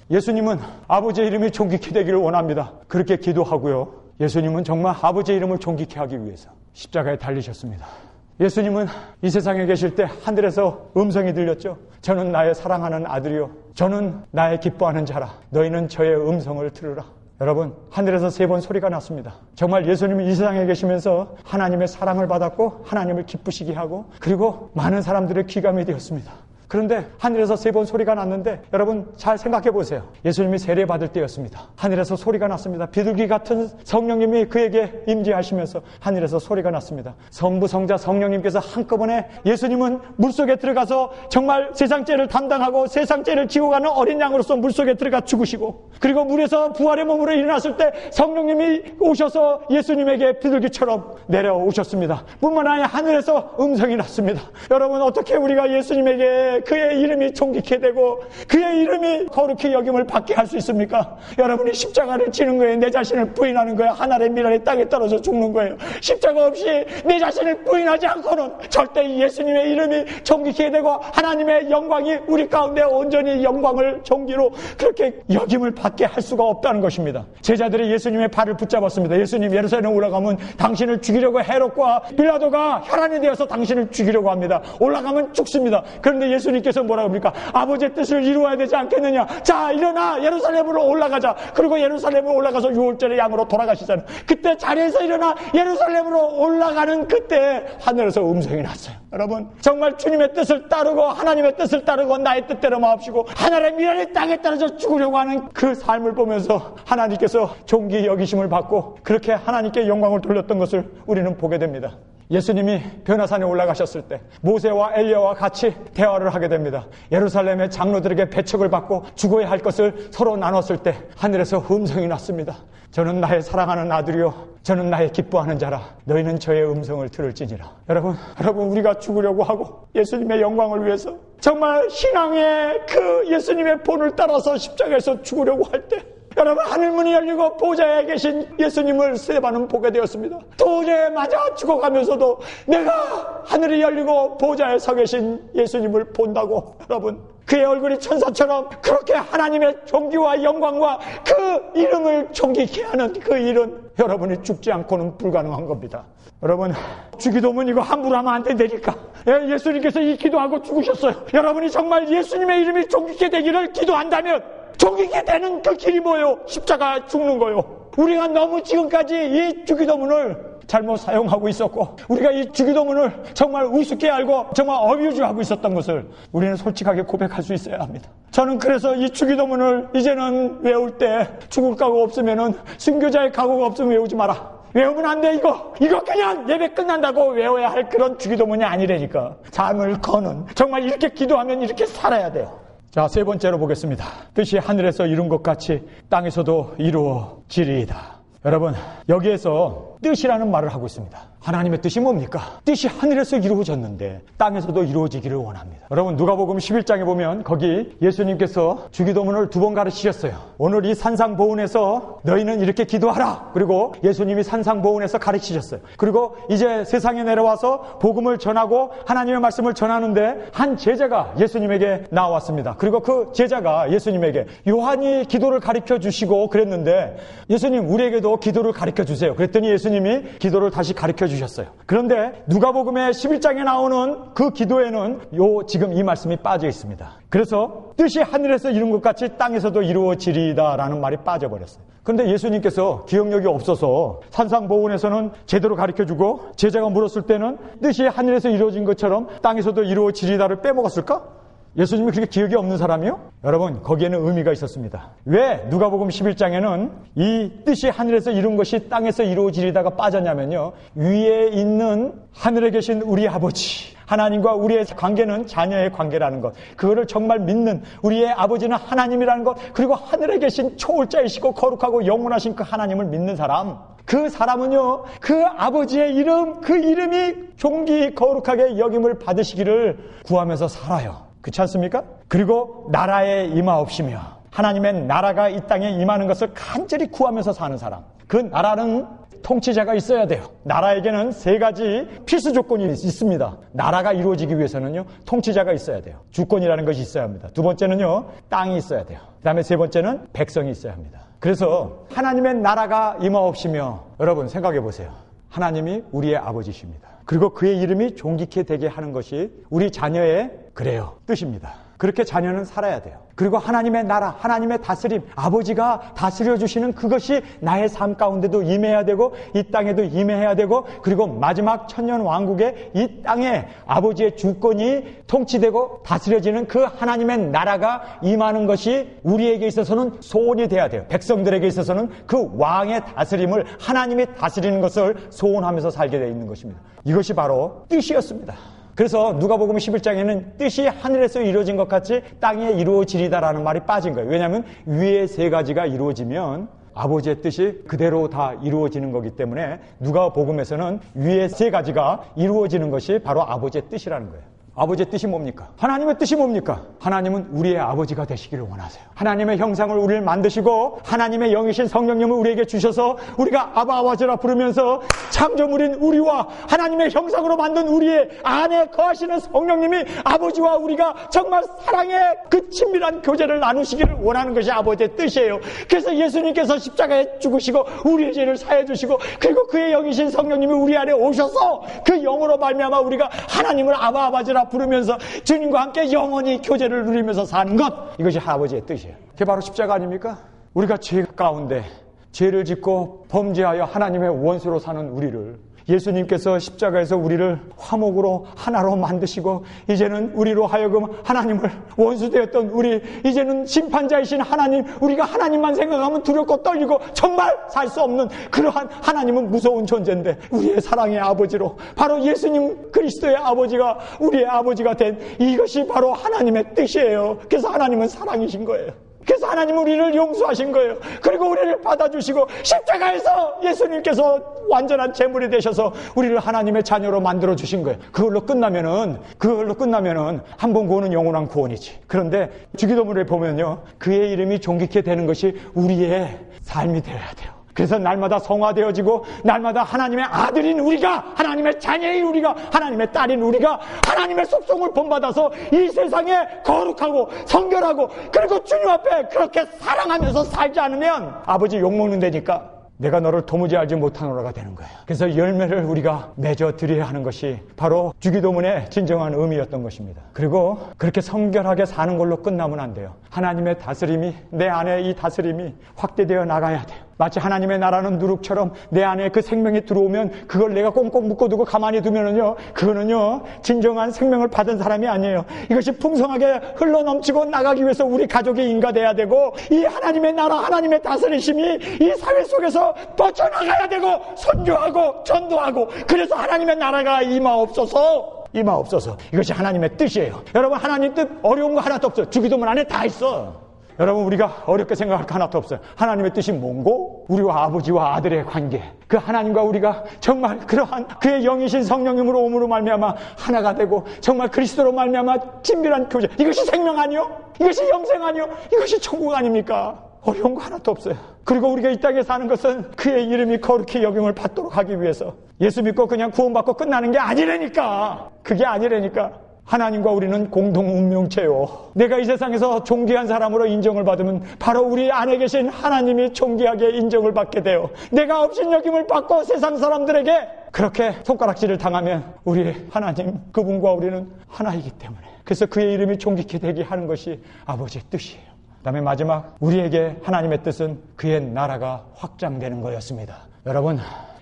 예수님은 아버지의 이름이 존귀케 되기를 원합니다. 그렇게 기도하고요, 예수님은 정말 아버지의 이름을 존귀케 하기 위해서 십자가에 달리셨습니다. 예수님은 이 세상에 계실 때 하늘에서 음성이 들렸죠. 저는 나의 사랑하는 아들이요, 저는 나의 기뻐하는 자라. 너희는 저의 음성을 들으라. 여러분, 하늘에서 3번 소리가 났습니다. 정말 예수님은 이 세상에 계시면서 하나님의 사랑을 받았고 하나님을 기쁘시게 하고 그리고 많은 사람들의 귀감이 되었습니다. 그런데 하늘에서 3번 소리가 났는데 여러분 잘 생각해 보세요. 예수님이 세례받을 때였습니다. 하늘에서 소리가 났습니다. 비둘기 같은 성령님이 그에게 임재하시면서 하늘에서 소리가 났습니다. 성부, 성자, 성령님께서 한꺼번에 예수님은 물속에 들어가서 정말 세상 죄를 담당하고 세상 죄를 지고 가는 어린 양으로서 물속에 들어가 죽으시고, 그리고 물에서 부활의 몸으로 일어났을 때 성령님이 오셔서 예수님에게 비둘기처럼 내려오셨습니다. 뿐만 아니라 하늘에서 음성이 났습니다. 여러분, 어떻게 우리가 예수님에게 그의 이름이 존귀케 되고 그의 이름이 거룩히 여김을 받게 할 수 있습니까? 여러분이 십자가를 지는 거예요. 내 자신을 부인하는 거예요. 하늘의 미랄이 땅에 떨어져 죽는 거예요. 십자가 없이 내 자신을 부인하지 않고는 절대 예수님의 이름이 존귀케 되고 하나님의 영광이 우리 가운데 온전히 영광을 존귀로 그렇게 여김을 받게 할 수가 없다는 것입니다. 제자들이 예수님의 발을 붙잡았습니다. 예수님, 예루살렘에 올라가면 당신을 죽이려고 헤롯과 빌라도가 혈안이 되어서 당신을 죽이려고 합니다. 올라가면 죽습니다. 그런데 예수님께서 뭐라고 합니까? 아버지의 뜻을 이루어야 되지 않겠느냐. 자, 일어나 예루살렘으로 올라가자. 그리고 예루살렘으로 올라가서 유월절의 양으로 돌아가시잖아요. 그때 자리에서 일어나 예루살렘으로 올라가는 그때 하늘에서 음성이 났어요. 여러분, 정말 주님의 뜻을 따르고 하나님의 뜻을 따르고 나의 뜻대로 마옵시고 하늘의 미랄이 땅에 떨어져 죽으려고 하는 그 삶을 보면서 하나님께서 존귀 여기심을 받고 그렇게 하나님께 영광을 돌렸던 것을 우리는 보게 됩니다. 예수님이 변화산에 올라가셨을 때 모세와 엘리야와 같이 대화를 하게 됩니다. 예루살렘의 장로들에게 배척을 받고 죽어야 할 것을 서로 나눴을 때 하늘에서 음성이 났습니다. 저는 나의 사랑하는 아들이요, 저는 나의 기뻐하는 자라. 너희는 저의 음성을 들을지니라. 여러분, 우리가 죽으려고 하고 예수님의 영광을 위해서 정말 신앙의 그 예수님의 본을 따라서 십자가에서 죽으려고 할 때 여러분, 하늘문이 열리고 보좌에 계신 예수님을 3번은 보게 되었습니다. 도저히 맞아 죽어가면서도 내가 하늘이 열리고 보좌에 서 계신 예수님을 본다고, 여러분, 그의 얼굴이 천사처럼 그렇게 하나님의 존귀와 영광과 그 이름을 존귀케 하는 그 일은 여러분이 죽지 않고는 불가능한 겁니다. 여러분, 주기도문 이거 함부로 하면 안 된다니까. 예수님께서 이 기도하고 죽으셨어요. 여러분이 정말 예수님의 이름이 존귀케 되기를 기도한다면 존귀케 되는 그 길이 뭐예요? 십자가 죽는 거예요. 우리가 너무 지금까지 이 주기도문을 잘못 사용하고 있었고 우리가 이 주기도문을 정말 우습게 알고 정말 어뷰즈하고 있었던 것을 우리는 솔직하게 고백할 수 있어야 합니다. 저는 그래서 이 주기도문을 이제는 외울 때 죽을 각오 없으면은 순교자의 각오가 없으면 외우지 마라. 외우면 안 돼. 이거 그냥 예배 끝난다고 외워야 할 그런 주기도문이 아니라니까. 삶을 거는 정말 이렇게 기도하면 이렇게 살아야 돼요. 자, 3번째로 보겠습니다. 뜻이 하늘에서 이룬 것 같이 땅에서도 이루어지리이다. 여러분, 여기에서 뜻이라는 말을 하고 있습니다. 하나님의 뜻이 뭡니까? 뜻이 하늘에서 이루어졌는데 땅에서도 이루어지기를 원합니다. 여러분, 누가복음 11장에 보면 거기 예수님께서 주기도문을 2번 가르치셨어요. 오늘 이 산상보훈에서 너희는 이렇게 기도하라. 그리고 예수님이 산상보훈에서 가르치셨어요. 그리고 이제 세상에 내려와서 복음을 전하고 하나님의 말씀을 전하는데 한 제자가 예수님에게 나왔습니다. 그리고 그 제자가 예수님에게 요한이 기도를 가르쳐 주시고 그랬는데 예수님, 우리에게도 기도를 가르쳐 주세요. 그랬더니 예수님이 기도를 다시 가르쳐 주셨어요. 그런데 누가복음의 11장에 나오는 그 기도에는 지금 이 말씀이 빠져 있습니다. 그래서 뜻이 하늘에서 이룬 것 같이 땅에서도 이루어지리이다 라는 말이 빠져버렸어요. 그런데 예수님께서 기억력이 없어서 산상보훈에서는 제대로 가르쳐주고 제자가 물었을 때는 뜻이 하늘에서 이루어진 것처럼 땅에서도 이루어지리다를 빼먹었을까? 예수님이 그렇게 기억이 없는 사람이요? 여러분, 거기에는 의미가 있었습니다. 왜 누가복음 11장에는 이 뜻이 하늘에서 이룬 것이 땅에서 이루어지리다가 빠졌냐면요, 위에 있는 하늘에 계신 우리 아버지 하나님과 우리의 관계는 자녀의 관계라는 것, 그거를 정말 믿는 우리의 아버지는 하나님이라는 것, 그리고 하늘에 계신 초월자이시고 거룩하고 영원하신 그 하나님을 믿는 사람, 그 사람은요, 그 아버지의 이름, 그 이름이 존귀 거룩하게 여김을 받으시기를 구하면서 살아요. 그렇지 않습니까? 그리고 나라에 임하옵시며, 하나님의 나라가 이 땅에 임하는 것을 간절히 구하면서 사는 사람, 그 나라는 통치자가 있어야 돼요. 나라에게는 3가지 필수 조건이 있습니다. 나라가 이루어지기 위해서는요, 통치자가 있어야 돼요. 주권이라는 것이 있어야 합니다. 2번째는요, 땅이 있어야 돼요. 그 다음에 3번째는 백성이 있어야 합니다. 그래서 하나님의 나라가 임하옵시며, 여러분 생각해 보세요. 하나님이 우리의 아버지십니다. 그리고 그의 이름이 존귀케 되게 하는 것이 우리 자녀의 뜻입니다. 그렇게 자녀는 살아야 돼요. 그리고 하나님의 나라, 하나님의 다스림, 아버지가 다스려 주시는 그것이 나의 삶 가운데도 임해야 되고 이 땅에도 임해야 되고, 그리고 마지막 천년 왕국의 이 땅에 아버지의 주권이 통치되고 다스려지는 그 하나님의 나라가 임하는 것이 우리에게 있어서는 소원이 돼야 돼요. 백성들에게 있어서는 그 왕의 다스림을, 하나님이 다스리는 것을 소원하면서 살게 되어 있는 것입니다. 이것이 바로 뜻이었습니다. 그래서 누가복음 11장에는 뜻이 하늘에서 이루어진 것 같이 땅에 이루어지리다라는 말이 빠진 거예요. 왜냐하면 위에 3가지가 이루어지면 아버지의 뜻이 그대로 다 이루어지는 거기 때문에 누가복음에서는 위에 3가지가 이루어지는 것이 바로 아버지의 뜻이라는 거예요. 아버지의 뜻이 뭡니까? 하나님의 뜻이 뭡니까? 하나님은 우리의 아버지가 되시기를 원하세요. 하나님의 형상을 우리를 만드시고 하나님의 영이신 성령님을 우리에게 주셔서 우리가 아바 아버지라 부르면서 창조물인 우리와 하나님의 형상으로 만든 우리의 안에 거하시는 성령님이 아버지와 우리가 정말 사랑의 그 친밀한 교제를 나누시기를 원하는 것이 아버지의 뜻이에요. 그래서 예수님께서 십자가에 죽으시고 우리의 죄를 사해 주시고, 그리고 그의 영이신 성령님이 우리 안에 오셔서 그 영으로 말미암아 우리가 하나님을 아바 아버지라 부르면서 주님과 함께 영원히 교제를 누리면서 사는 것, 이것이 아버지의 뜻이에요. 그게 바로 십자가 아닙니까? 우리가 죄 가운데 죄를 짓고 범죄하여 하나님의 원수로 사는 우리를 예수님께서 십자가에서 우리를 화목으로 하나로 만드시고, 이제는 우리로 하여금 하나님을 원수되었던 우리, 이제는 심판자이신 하나님, 우리가 하나님만 생각하면 두렵고 떨리고 정말 살 수 없는 그러한 하나님은 무서운 존재인데, 우리의 사랑의 아버지로 바로 예수님 그리스도의 아버지가 우리의 아버지가 된 이것이 바로 하나님의 뜻이에요. 그래서 하나님은 사랑이신 거예요. 그래서 하나님은 우리를 용서하신 거예요. 그리고 우리를 받아주시고 십자가에서 예수님께서 완전한 제물이 되셔서 우리를 하나님의 자녀로 만들어 주신 거예요. 그걸로 끝나면은 한 번 구원은 영원한 구원이지. 그런데 주기도문에 보면요, 그의 이름이 존귀케 되는 것이 우리의 삶이 되어야 돼요. 그래서 날마다 성화되어지고 날마다 하나님의 아들인 우리가, 하나님의 자녀인 우리가, 하나님의 딸인 우리가 하나님의 속성을 본받아서 이 세상에 거룩하고 성결하고 그리고 주님 앞에 그렇게 사랑하면서 살지 않으면 아버지 욕먹는 데니까 내가 너를 도무지 알지 못하노라가 되는 거예요. 그래서 열매를 우리가 맺어 드려야 하는 것이 바로 주기도문의 진정한 의미였던 것입니다. 그리고 그렇게 성결하게 사는 걸로 끝나면 안 돼요. 하나님의 다스림이, 내 안에 이 다스림이 확대되어 나가야 돼요. 마치 하나님의 나라는 누룩처럼 내 안에 그 생명이 들어오면 그걸 내가 꽁꽁 묶어두고 가만히 두면은요, 그거는요 진정한 생명을 받은 사람이 아니에요. 이것이 풍성하게 흘러넘치고 나가기 위해서 우리 가족이 인가돼야 되고, 이 하나님의 나라, 하나님의 다스리심이 이 사회 속에서 뻗쳐나가야 되고, 선교하고 전도하고, 그래서 하나님의 나라가 임하옵소서. 이것이 하나님의 뜻이에요. 여러분, 하나님 뜻 어려운 거 하나도 없어요. 주기도문 안에 다 있어. 여러분, 우리가 어렵게 생각할 거 하나도 없어요. 하나님의 뜻이 뭔고? 우리와 아버지와 아들의 관계, 그 하나님과 우리가 정말 그러한 그의 영이신 성령님으로 오므로 말미암아 하나가 되고, 정말 그리스도로 말미암아 친밀한 교제, 이것이 생명 아니요? 이것이 영생 아니요? 이것이 천국 아닙니까? 어려운 거 하나도 없어요. 그리고 우리가 이 땅에 사는 것은 그의 이름이 거룩히 여김을 받도록 하기 위해서, 예수 믿고 그냥 구원받고 끝나는 게 아니라니까. 그게 아니라니까. 하나님과 우리는 공동 운명체요. 내가 이 세상에서 존귀한 사람으로 인정을 받으면 바로 우리 안에 계신 하나님이 존귀하게 인정을 받게 돼요. 내가 업신여김을 받고 세상 사람들에게 그렇게 손가락질을 당하면 우리 하나님, 그분과 우리는 하나이기 때문에, 그래서 그의 이름이 존귀케 되게 하는 것이 아버지의 뜻이에요. 그 다음에 마지막, 우리에게 하나님의 뜻은 그의 나라가 확장되는 거였습니다. 여러분,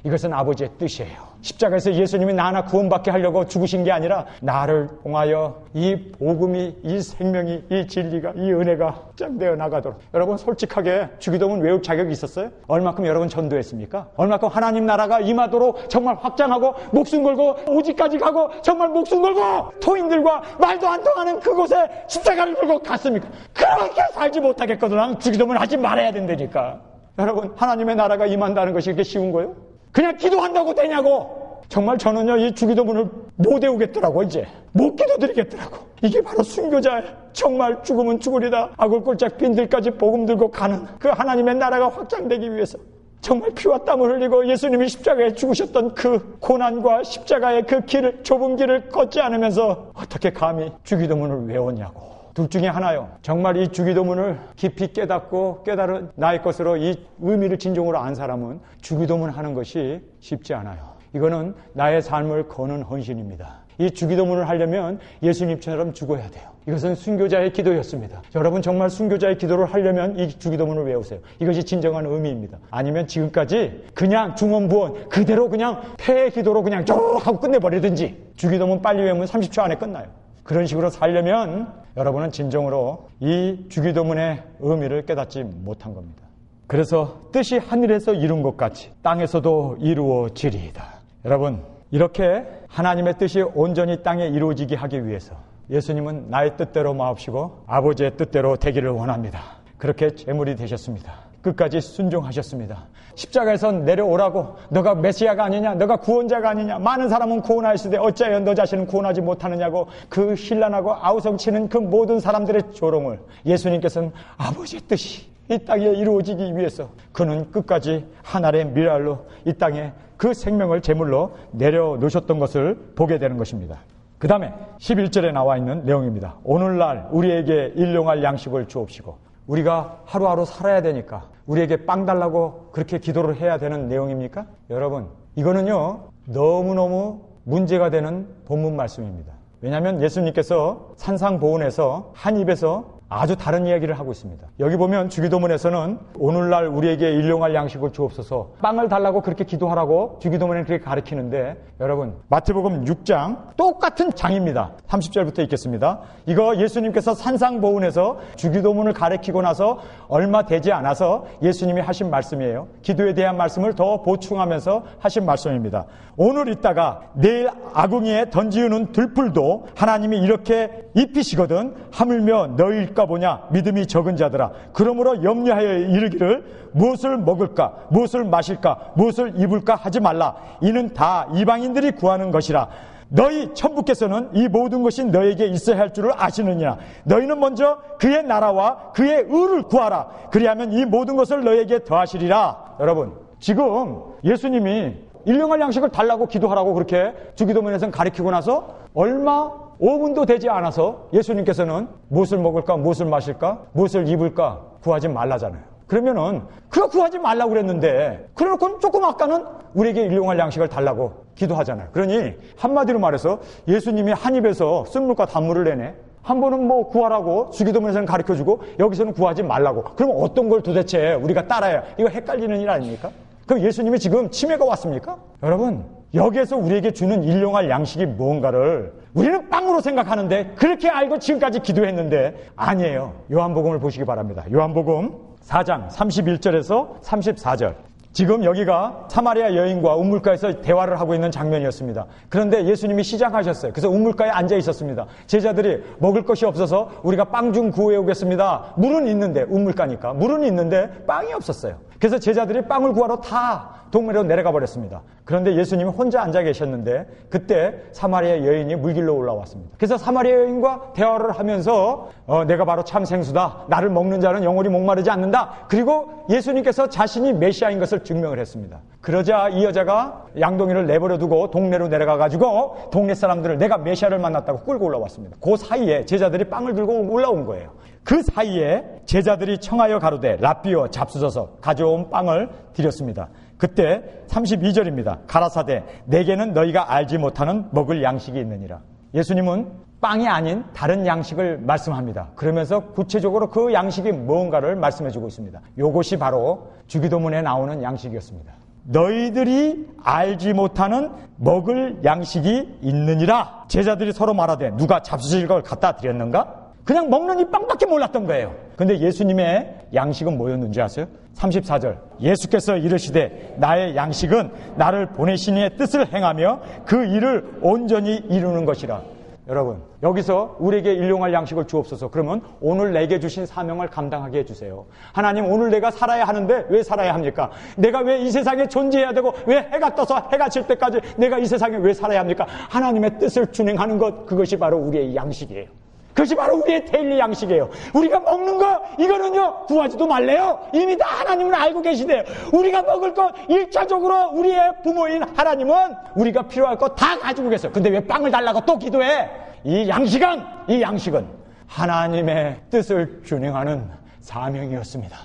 이것은 아버지의 뜻이에요. 십자가에서 예수님이 나 하나 구원받게 하려고 죽으신 게 아니라 나를 통하여 이 복음이, 이 생명이, 이 진리가, 이 은혜가 확장되어 나가도록. 여러분 솔직하게 주기도문 외울 자격이 있었어요? 얼마큼 여러분 전도했습니까? 얼마큼 하나님 나라가 임하도록 정말 확장하고 목숨 걸고 오직까지 가고 정말 목숨 걸고 토인들과 말도 안 통하는 그곳에 십자가를 들고 갔습니까? 그렇게 살지 못하겠거든. 주기도문 하지 말아야 된다니까. 여러분 하나님의 나라가 임한다는 것이 그렇게 쉬운 거예요? 그냥 기도한다고 되냐고. 정말 저는요 이 주기도문을 못 외우겠더라고. 이제 못 기도드리겠더라고. 이게 바로 순교자의 정말 죽으면 죽으리다 아굴골짝 빈들까지 복음 들고 가는 그 하나님의 나라가 확장되기 위해서 정말 피와 땀을 흘리고 예수님이 십자가에 죽으셨던 그 고난과 십자가의 그 길을, 좁은 길을 걷지 않으면서 어떻게 감히 주기도문을 외웠냐고. 둘 중에 하나요. 정말 이 주기도문을 깊이 깨닫고 깨달은 나의 것으로 이 의미를 진정으로 안 사람은 주기도문 하는 것이 쉽지 않아요. 이거는 나의 삶을 거는 헌신입니다. 이 주기도문을 하려면 예수님처럼 죽어야 돼요. 이것은 순교자의 기도였습니다. 여러분 정말 순교자의 기도를 하려면 이 주기도문을 외우세요. 이것이 진정한 의미입니다. 아니면 지금까지 그냥 중언부언 그대로 그냥 폐의 기도로 그냥 쭉 하고 끝내버리든지. 주기도문 빨리 외우면 30초 안에 끝나요. 그런 식으로 살려면 여러분은 진정으로 이 주기도문의 의미를 깨닫지 못한 겁니다. 그래서 뜻이 하늘에서 이룬 것 같이 땅에서도 이루어지리이다. 여러분 이렇게 하나님의 뜻이 온전히 땅에 이루어지게 하기 위해서 예수님은 나의 뜻대로 마옵시고 아버지의 뜻대로 되기를 원합니다. 그렇게 제물이 되셨습니다. 끝까지 순종하셨습니다. 십자가에서 내려오라고 너가 메시아가 아니냐, 너가 구원자가 아니냐, 많은 사람은 구원하였으되 어찌하여 너 자신은 구원하지 못하느냐고 그 신란하고 아우성치는 그 모든 사람들의 조롱을 예수님께서는 아버지의 뜻이 이 땅에 이루어지기 위해서 그는 끝까지 하늘의 미랄로 이 땅에 그 생명을 제물로 내려놓으셨던 것을 보게 되는 것입니다. 그 다음에 11절에 나와 있는 내용입니다. 오늘날 우리에게 일용할 양식을 주옵시고. 우리가 하루하루 살아야 되니까 우리에게 빵 달라고 그렇게 기도를 해야 되는 내용입니까? 여러분 이거는요 너무너무 문제가 되는 본문 말씀입니다. 왜냐하면 예수님께서 산상보훈에서 한 입에서 아주 다른 이야기를 하고 있습니다. 여기 보면 주기도문에서는 오늘날 우리에게 일용할 양식을 주옵소서 빵을 달라고 그렇게 기도하라고 주기도문에 그렇게 가르치는데 여러분 마태복음 6장 똑같은 장입니다. 30절부터 읽겠습니다. 이거 예수님께서 산상보훈에서 주기도문을 가르치고 나서 얼마 되지 않아서 예수님이 하신 말씀이에요. 기도에 대한 말씀을 더 보충하면서 하신 말씀입니다. 오늘 있다가 내일 아궁이에 던지우는 들풀도 하나님이 이렇게 입히시거든 하물며 너희일까 보냐 믿음이 적은 자들아. 그러므로 염려하여 이르기를 무엇을 먹을까 무엇을 마실까 무엇을 입을까 하지 말라. 이는 다 이방인들이 구하는 것이라. 너희 천부께서는 이 모든 것이 너에게 있어야 할 줄을 아시느니라. 너희는 먼저 그의 나라와 그의 의를 구하라. 그리하면 이 모든 것을 너에게 더하시리라. 여러분 지금 예수님이 일용할 양식을 달라고 기도하라고 그렇게 주기도문에서는 가르치고 나서 얼마 5분도 되지 않아서 예수님께서는 무엇을 먹을까 무엇을 마실까 무엇을 입을까 구하지 말라잖아요. 그러면은 그거 구하지 말라고 그랬는데 그래놓고 조금 아까는 우리에게 일용할 양식을 달라고 기도하잖아요. 그러니 한마디로 말해서 예수님이 한 입에서 쓴물과 단물을 내네. 한 번은 뭐 구하라고 주기도문에서는 가르쳐주고 여기서는 구하지 말라고. 그럼 어떤 걸 도대체 우리가 따라야 이거 헷갈리는 일 아닙니까? 그럼 예수님이 지금 치매가 왔습니까? 여러분 여기에서 우리에게 주는 일용할 양식이 뭔가를 우리는 빵으로 생각하는데 그렇게 알고 지금까지 기도했는데 아니에요. 요한복음을 보시기 바랍니다. 요한복음 4장 31절에서 34절. 지금 여기가 사마리아 여인과 우물가에서 대화를 하고 있는 장면이었습니다. 그런데 예수님이 시작하셨어요. 그래서 우물가에 앉아 있었습니다. 제자들이 먹을 것이 없어서 우리가 빵 좀 구해 오겠습니다. 물은 있는데 우물가니까 물은 있는데 빵이 없었어요. 그래서 제자들이 빵을 구하러 다 동네로 내려가 버렸습니다. 그런데 예수님이 혼자 앉아 계셨는데 그때 사마리아 여인이 물길로 올라왔습니다. 그래서 사마리아 여인과 대화를 하면서 내가 바로 참 생수다. 나를 먹는 자는 영원히 목마르지 않는다. 그리고 예수님께서 자신이 메시아인 것을 증명을 했습니다. 그러자 이 여자가 양동이를 내버려 두고 동네로 내려가 가지고 동네 사람들을 내가 메시아를 만났다고 끌고 올라왔습니다. 그 사이에 제자들이 빵을 들고 올라온 거예요. 그 사이에 제자들이 청하여 가로되 랍비여 잡수셔서 가져온 빵을 드렸습니다. 그때 32절입니다. 가라사대 내게는 너희가 알지 못하는 먹을 양식이 있느니라. 예수님은 빵이 아닌 다른 양식을 말씀합니다. 그러면서 구체적으로 그 양식이 뭔가를 말씀해주고 있습니다. 이것이 바로 주기도문에 나오는 양식이었습니다. 너희들이 알지 못하는 먹을 양식이 있느니라. 제자들이 서로 말하되 누가 잡수실 걸 갖다 드렸는가? 그냥 먹는 이 빵밖에 몰랐던 거예요. 근데 예수님의 양식은 뭐였는지 아세요? 34절 예수께서 이르시되 나의 양식은 나를 보내신 이의 뜻을 행하며 그 일을 온전히 이루는 것이라. 여러분, 여기서 우리에게 일용할 양식을 주옵소서. 그러면 오늘 내게 주신 사명을 감당하게 해주세요. 하나님, 오늘 내가 살아야 하는데 왜 살아야 합니까? 내가 왜 이 세상에 존재해야 되고 왜 해가 떠서 해가 질 때까지 내가 이 세상에 왜 살아야 합니까? 하나님의 뜻을 준행하는 것, 그것이 바로 우리의 양식이에요. 그것이 바로 우리의 데일리 양식이에요. 우리가 먹는 거, 이거는요, 구하지도 말래요. 이미 다 하나님은 알고 계시대요. 우리가 먹을 것, 1차적으로 우리의 부모인 하나님은 우리가 필요할 것 다 가지고 계세요. 근데 왜 빵을 달라고 또 기도해? 이 양식은 하나님의 뜻을 준행하는 사명이었습니다.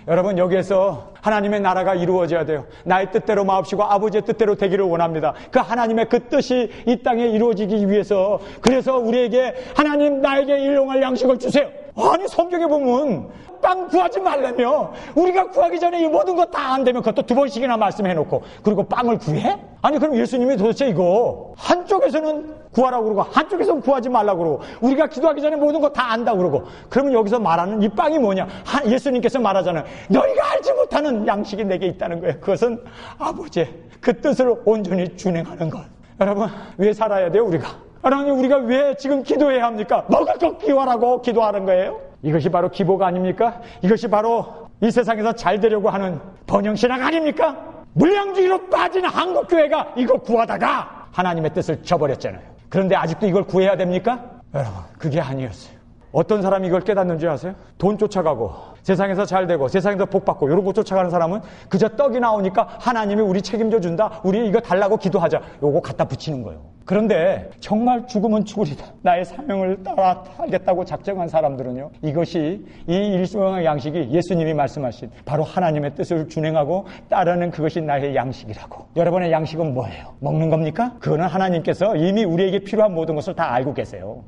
여러분, 여기에서 하나님의 나라가 이루어져야 돼요. 나의 뜻대로 마옵시고 아버지의 뜻대로 되기를 원합니다. 그 하나님의 그 뜻이 이 땅에 이루어지기 위해서, 그래서 우리에게 하나님 나에게 일용할 양식을 주세요. 아니, 성경에 보면 빵 구하지 말라며. 우리가 구하기 전에 이 모든 거 다 안 되면 그것도 2번씩이나 말씀해놓고 그리고 빵을 구해? 아니, 그럼 예수님이 도대체 이거 한쪽에서는 구하라고 그러고 한쪽에서는 구하지 말라고 그러고 우리가 기도하기 전에 모든 거 다 안다고 그러고, 그러면 여기서 말하는 이 빵이 뭐냐? 예수님께서 말하잖아요. 너희가 알지 못하는 양식이 내게 있다는 거예요. 그것은 아버지의 그 뜻을 온전히 준행하는 것. 여러분, 왜 살아야 돼요, 우리가? 하나님, 우리가 왜 지금 기도해야 합니까? 먹을 것 기도하라고 기도하는 거예요? 이것이 바로 기도가 아닙니까? 이것이 바로 이 세상에서 잘 되려고 하는 번영신학 아닙니까? 물량주의로 빠진 한국교회가 이거 구하다가 하나님의 뜻을 저버렸잖아요. 그런데 아직도 이걸 구해야 됩니까? 여러분, 그게 아니었어요. 어떤 사람이 이걸 깨닫는지 아세요? 돈 쫓아가고 세상에서 잘 되고 세상에서 복 받고 이런 거 쫓아가는 사람은 그저 떡이 나오니까 하나님이 우리 책임져 준다, 우리 이거 달라고 기도하자, 요거 갖다 붙이는 거예요. 그런데 정말 죽으면 죽으리다, 나의 사명을 따라 하겠다고 작정한 사람들은요, 이것이 이 일용할 양식이 예수님이 말씀하신 바로 하나님의 뜻을 준행하고 따르는 그것이 나의 양식이라고. 여러분의 양식은 뭐예요? 먹는 겁니까? 그거는 하나님께서 이미 우리에게 필요한 모든 것을 다 알고 계세요.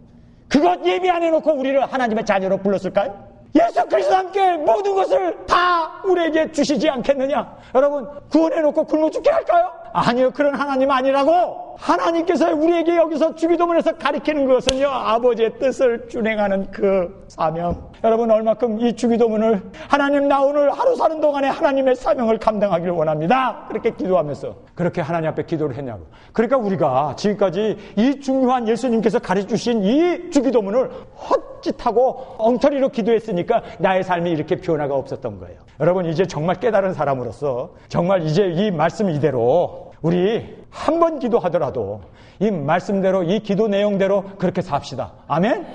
그것 예비 안 해놓고 우리를 하나님의 자녀로 불렀을까요? 예수 그리스도와 함께 모든 것을 다 우리에게 주시지 않겠느냐? 여러분, 구원해놓고 굶어 죽게 할까요? 아니요, 그런 하나님 아니라고. 하나님께서 우리에게 여기서 주기도문에서 가리키는 것은요, 아버지의 뜻을 준행하는 그 사명. 여러분, 얼마큼 이 주기도문을 하나님, 나 오늘 하루 사는 동안에 하나님의 사명을 감당하기를 원합니다, 그렇게 기도하면서 그렇게 하나님 앞에 기도를 했냐고. 그러니까 우리가 지금까지 이 중요한 예수님께서 가르쳐주신 이 주기도문을 헛짓하고 엉터리로 기도했으니까 나의 삶이 이렇게 변화가 없었던 거예요. 여러분, 이제 정말 깨달은 사람으로서 정말 이제 이 말씀 이대로 우리 한 번 기도하더라도 이 말씀대로, 이 기도 내용대로 그렇게 삽시다. 아멘?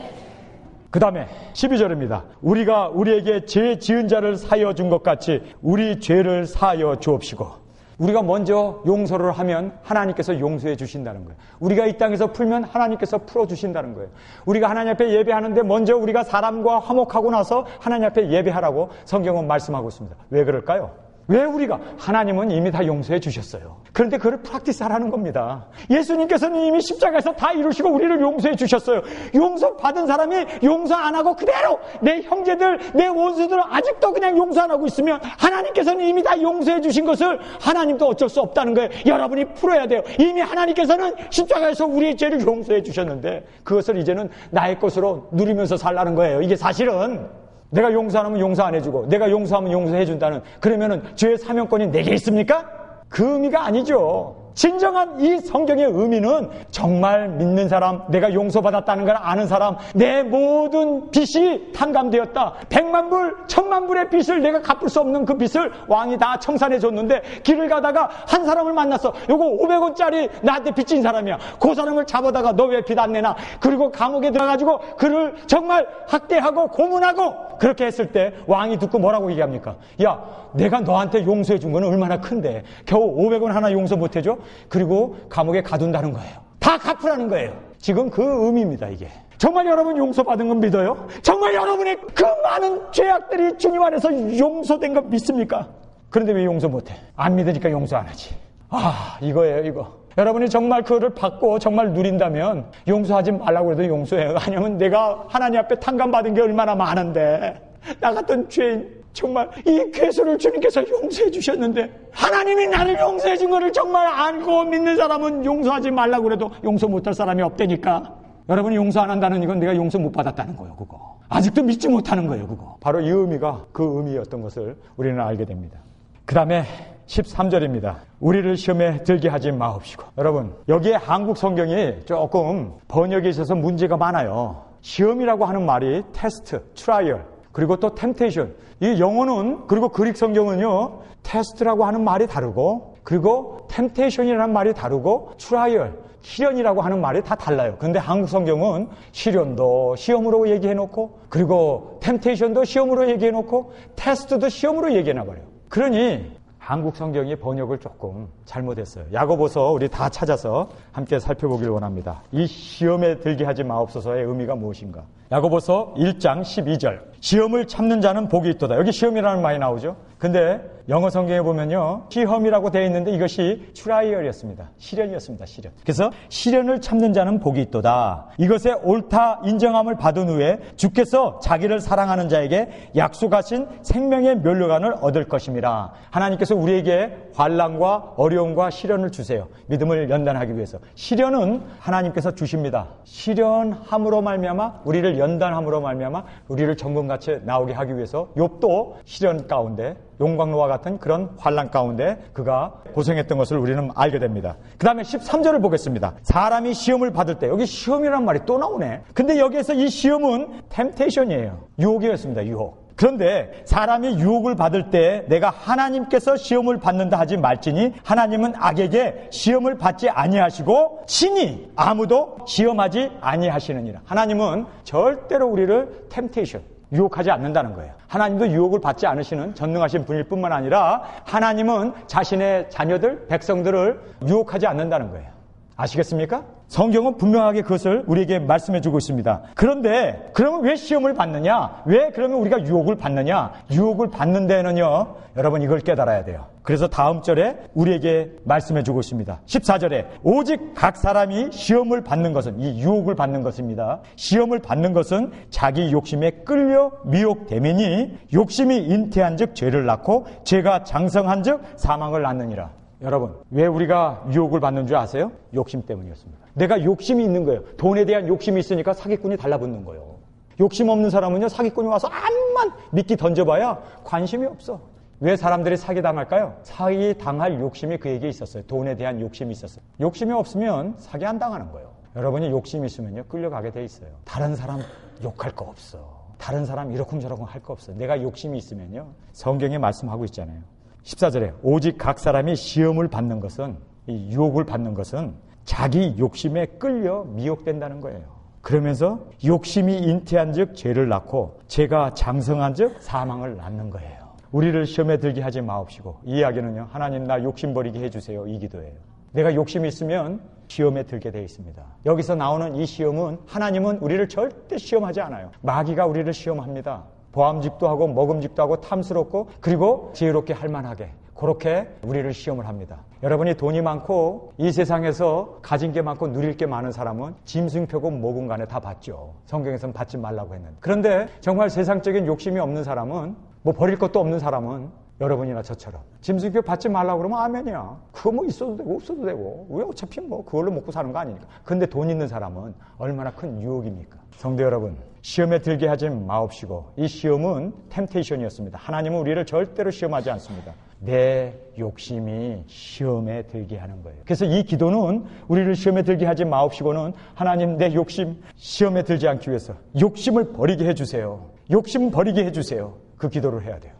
그 다음에 12절입니다. 우리가 우리에게 죄 지은 자를 사하여 준 것 같이 우리 죄를 사하여 주옵시고. 우리가 먼저 용서를 하면 하나님께서 용서해 주신다는 거예요. 우리가 이 땅에서 풀면 하나님께서 풀어주신다는 거예요. 우리가 하나님 앞에 예배하는데 먼저 우리가 사람과 화목하고 나서 하나님 앞에 예배하라고 성경은 말씀하고 있습니다. 왜 그럴까요? 왜 우리가? 하나님은 이미 다 용서해 주셨어요. 그런데 그걸 프랙티스 하라는 겁니다. 예수님께서는 이미 십자가에서 다 이루시고 우리를 용서해 주셨어요. 용서 받은 사람이 용서 안 하고 그대로 내 형제들, 내 원수들 아직도 그냥 용서 안 하고 있으면 하나님께서는 이미 다 용서해 주신 것을 하나님도 어쩔 수 없다는 거예요. 여러분이 풀어야 돼요. 이미 하나님께서는 십자가에서 우리의 죄를 용서해 주셨는데 그것을 이제는 나의 것으로 누리면서 살라는 거예요. 이게 사실은 내가 용서 안 하면 용서 안 해주고 내가 용서하면 용서해 준다는, 그러면은 죄의 사명권이 내게 있습니까? 그 의미가 아니죠. 진정한 이 성경의 의미는 정말 믿는 사람, 내가 용서받았다는 걸 아는 사람, 내 모든 빚이 탕감되었다. 100만 불, 1000만 불의 빚을 내가 갚을 수 없는 그 빚을 왕이 다 청산해 줬는데 길을 가다가 한 사람을 만났어. 요거 500원짜리 나한테 빚진 사람이야. 그 사람을 잡아다가 너 왜 빚 안 내나? 그리고 감옥에 들어가지고 그를 정말 학대하고 고문하고 그렇게 했을 때 왕이 듣고 뭐라고 얘기합니까? 야, 내가 너한테 용서해 준 건 얼마나 큰데 겨우 500원 하나 용서 못 해줘? 그리고 감옥에 가둔다는 거예요. 다 갚으라는 거예요. 지금 그 의미입니다, 이게. 정말 여러분 용서받은 건 믿어요? 정말 여러분의 그 많은 죄악들이 주님 안에서 용서된 거 믿습니까? 그런데 왜 용서 못해? 안 믿으니까 용서 안 하지. 아, 이거예요, 이거. 여러분이 정말 그거를 받고 정말 누린다면 용서하지 말라고 해도 용서해요. 아니면 내가 하나님 앞에 탕감받은 게 얼마나 많은데 나 같은 죄인 정말 이 괴수를 주님께서 용서해 주셨는데 하나님이 나를 용서해 준 거를 정말 알고 믿는 사람은 용서하지 말라고 그래도 용서 못할 사람이 없다니까. 여러분이 용서 안 한다는 이건 내가 용서 못 받았다는 거예요. 그거 아직도 믿지 못하는 거예요. 그거 바로 이 의미가 그 의미였던 것을 우리는 알게 됩니다. 그 다음에 13절입니다. 우리를 시험에 들게 하지 마옵시고. 여러분 여기에 한국 성경이 조금 번역에 있어서 문제가 많아요. 시험이라고 하는 말이 테스트, 트라이얼, 그리고 또 템테이션. 이 영어는 그리고 그릭 성경은요 테스트라고 하는 말이 다르고 그리고 템테이션이라는 말이 다르고 트라이얼, 시련이라고 하는 말이 다 달라요. 그런데 한국 성경은 시련도 시험으로 얘기해놓고 그리고 템테이션도 시험으로 얘기해놓고 테스트도 시험으로 얘기해놔버려요. 그러니 한국 성경이 번역을 조금 잘못했어요. 야고보서 우리 다 찾아서 함께 살펴보기를 원합니다. 이 시험에 들게 하지 마옵소서의 의미가 무엇인가? 야고보서 1장 12절. 시험을 참는 자는 복이 있도다. 여기 시험이라는 말이 나오죠. 근데 영어 성경에 보면요 시험이라고 되어 있는데 이것이 트라이얼이었습니다. 시련이었습니다. 시련. 그래서 시련을 참는 자는 복이 있도다. 이것에 옳다 인정함을 받은 후에 주께서 자기를 사랑하는 자에게 약속하신 생명의 면류관을 얻을 것임이라. 하나님께서 우리에게 환난과 어려움과 시련을 주세요. 믿음을 연단하기 위해서. 시련은 하나님께서 주십니다. 시련함으로 말미암아 우리를 연단함으로 말미암아 우리를 정금같이 나오게 하기 위해서 욥도 시련 가운데 용광로와 같은 그런 환난 가운데 그가 고생했던 것을 우리는 알게 됩니다. 그 다음에 13절을 보겠습니다. 사람이 시험을 받을 때 여기 시험이라는 말이 또 나오네. 근데 여기에서 이 시험은 템테이션이에요. 유혹이었습니다. 유혹. 그런데 사람이 유혹을 받을 때 내가 하나님께서 시험을 받는다 하지 말지니 하나님은 악에게 시험을 받지 아니하시고 친히 아무도 시험하지 아니하시느니라. 하나님은 절대로 우리를 템테이션 유혹하지 않는다는 거예요. 하나님도 유혹을 받지 않으시는 전능하신 분일 뿐만 아니라 하나님은 자신의 자녀들, 백성들을 유혹하지 않는다는 거예요. 아시겠습니까? 성경은 분명하게 그것을 우리에게 말씀해 주고 있습니다. 그런데 그러면 왜 시험을 받느냐? 왜 그러면 우리가 유혹을 받느냐? 유혹을 받는 데는요 여러분 이걸 깨달아야 돼요. 그래서 다음 절에 우리에게 말씀해 주고 있습니다. 14절에 오직 각 사람이 시험을 받는 것은 이 유혹을 받는 것입니다. 시험을 받는 것은 자기 욕심에 끌려 미혹되매니 욕심이 잉태한 즉 죄를 낳고 죄가 장성한 즉 사망을 낳느니라. 여러분 왜 우리가 유혹을 받는 줄 아세요? 욕심 때문이었습니다. 내가 욕심이 있는 거예요. 돈에 대한 욕심이 있으니까 사기꾼이 달라붙는 거예요. 욕심 없는 사람은요 사기꾼이 와서 암만 미끼 던져봐야 관심이 없어. 왜 사람들이 사기당할까요? 사기당할 욕심이 그에게 있었어요. 돈에 대한 욕심이 있었어요. 욕심이 없으면 사기 안 당하는 거예요. 여러분이 욕심이 있으면요 끌려가게 돼 있어요. 다른 사람 욕할 거 없어. 다른 사람 이러쿵저러쿵 할 거 없어. 내가 욕심이 있으면요 성경에 말씀하고 있잖아요. 14절에 오직 각 사람이 시험을 받는 것은 이 유혹을 받는 것은 자기 욕심에 끌려 미혹된다는 거예요. 그러면서 욕심이 잉태한 즉 죄를 낳고 죄가 장성한 즉 사망을 낳는 거예요. 우리를 시험에 들게 하지 마옵시고 이 이야기는요 하나님 나 욕심 버리게 해주세요 이 기도예요. 내가 욕심이 있으면 시험에 들게 되어 있습니다. 여기서 나오는 이 시험은 하나님은 우리를 절대 시험하지 않아요. 마귀가 우리를 시험합니다. 보암직도 하고 먹음직도 하고 탐스럽고 그리고 지혜롭게 할 만하게 그렇게 우리를 시험을 합니다. 여러분이 돈이 많고 이 세상에서 가진 게 많고 누릴 게 많은 사람은 짐승표고 뭐군 간에 다 받죠. 성경에서는 받지 말라고 했는데 그런데 정말 세상적인 욕심이 없는 사람은 뭐 버릴 것도 없는 사람은 여러분이나 저처럼 짐승표 받지 말라고 그러면 아멘이야. 그거 뭐 있어도 되고 없어도 되고 왜 어차피 뭐 그걸로 먹고 사는 거 아니니까. 근데 돈 있는 사람은 얼마나 큰 유혹입니까? 성도 여러분 시험에 들게 하지 마옵시고 이 시험은 템테이션이었습니다. 하나님은 우리를 절대로 시험하지 않습니다. 내 욕심이 시험에 들게 하는 거예요. 그래서 이 기도는 우리를 시험에 들게 하지 마옵시고는 하나님 내 욕심 시험에 들지 않기 위해서 욕심을 버리게 해주세요. 욕심 버리게 해주세요. 그 기도를 해야 돼요.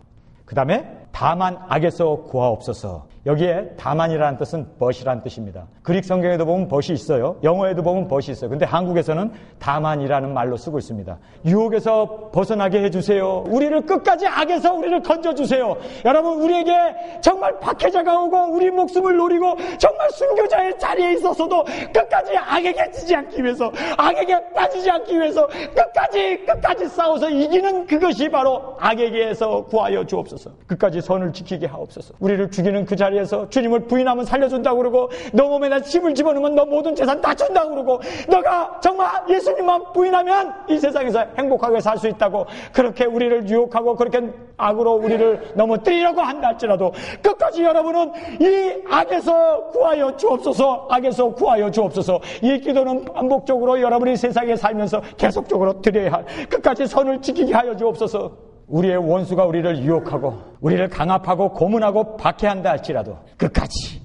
그 다음에 다만 악에서 구하옵소서. 여기에 다만이라는 뜻은 벗이라는 뜻입니다. 그릭 성경에도 보면 벗이 있어요. 영어에도 보면 벗이 있어요. 근데 한국에서는 다만이라는 말로 쓰고 있습니다. 유혹에서 벗어나게 해주세요. 우리를 끝까지 악에서 우리를 건져주세요. 여러분 우리에게 정말 박해자가 오고 우리 목숨을 노리고 정말 순교자의 자리에 있어서도 끝까지 악에게 지지 않기 위해서 악에게 빠지지 않기 위해서 끝까지 싸워서 이기는 그것이 바로 악에게서 구하여 주옵소서. 끝까지 선을 지키게 하옵소서. 우리를 죽이는 그 자리 자리에서 주님을 부인하면 살려준다고 그러고, 너 몸에다 침을 집어넣으면 너 모든 재산 다 준다고 그러고, 너가 정말 예수님만 부인하면 이 세상에서 행복하게 살 수 있다고 그렇게 우리를 유혹하고 그렇게 악으로 우리를 넘어뜨리려고 한다 할지라도 끝까지 여러분은 이 악에서 구하여 주옵소서, 악에서 구하여 주옵소서. 이 기도는 반복적으로 여러분이 세상에 살면서 계속적으로 드려야 할, 끝까지 선을 지키게 하여 주옵소서. 우리의 원수가 우리를 유혹하고 우리를 강압하고 고문하고 박해한다 할지라도 끝까지